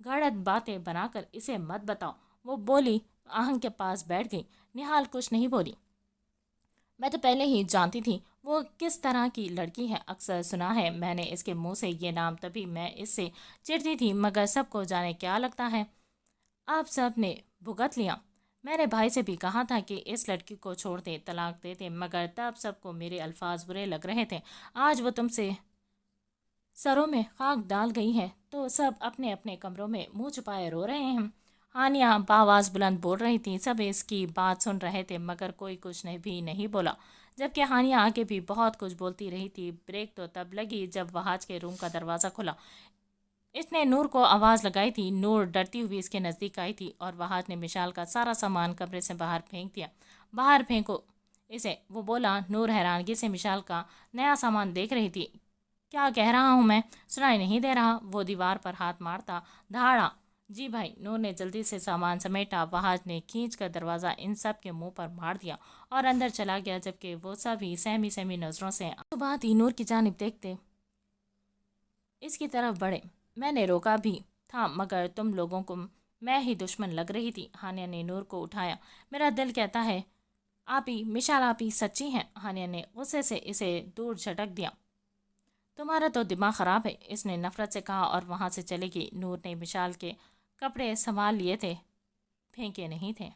S1: گھڑت باتیں بنا کر اسے مت بتاؤ، وہ بولی۔ آہنگ کے پاس بیٹھ گئی۔ نہال کچھ نہیں بولی، میں تو پہلے ہی جانتی تھی وہ کس طرح کی لڑکی ہے، اکثر سنا ہے میں نے اس کے منہ سے یہ نام، تبھی میں اس سے چڑھتی تھی، مگر سب کو جانے کیا لگتا ہے آپ سب نے بھگت لیا۔ میں نے بھائی سے بھی کہا تھا کہ اس لڑکی کو چھوڑ دیں، طلاق دے دیں، مگر تب سب کو میرے الفاظ برے لگ رہے تھے۔ آج وہ تم سے سروں میں خاک ڈال گئی ہے تو سب اپنے اپنے کمروں میں منہ چھپائے رو رہے ہیں۔ ہانیہ بآواز بلند بول رہی تھی، سب اس کی بات سن رہے تھے مگر کوئی کچھ بھی نہیں بولا، جبکہ ہانیہ آگے بھی بہت کچھ بولتی رہی تھی۔ بریک تو تب لگی جب وہاج کے روم کا دروازہ کھلا۔ اس نے نور کو آواز لگائی تھی، نور ڈرتی ہوئی اس کے نزدیک آئی تھی اور وہاج نے مشال کا سارا سامان کمرے سے باہر پھینک دیا۔ باہر پھینکو اسے، وہ بولا۔ نور حیرانگی سے مشال کا نیا سامان دیکھ رہی تھی۔ کیا کہہ رہا ہوں میں؟ سنائی نہیں دے رہا؟ وہ دیوار پر ہاتھ مارتا دھاڑا۔ جی بھائی۔ نور نے جلدی سے سامان سمیٹا، وہاج نے کھینچ کر دروازہ ان سب کے منہ پر مار دیا اور اندر چلا گیا، جبکہ وہ سبھی سہمی سہمی نظروں سے بات ہی نور کی جانب دیکھتے اس کی طرف بڑھے۔ میں نے روکا بھی تھا مگر تم لوگوں کو میں ہی دشمن لگ رہی تھی۔ ہانیہ نے نور کو اٹھایا۔ میرا دل کہتا ہے آپی، مشال آپی سچی ہیں۔ ہانیہ نے غصے سے اسے دور جھٹک دیا۔ تمہارا تو دماغ خراب ہے، اس نے نفرت سے کہا اور وہاں سے چلے گئی۔ نور نے مشال کے کپڑے سنبھال لیے تھے، پھینکے نہیں تھے۔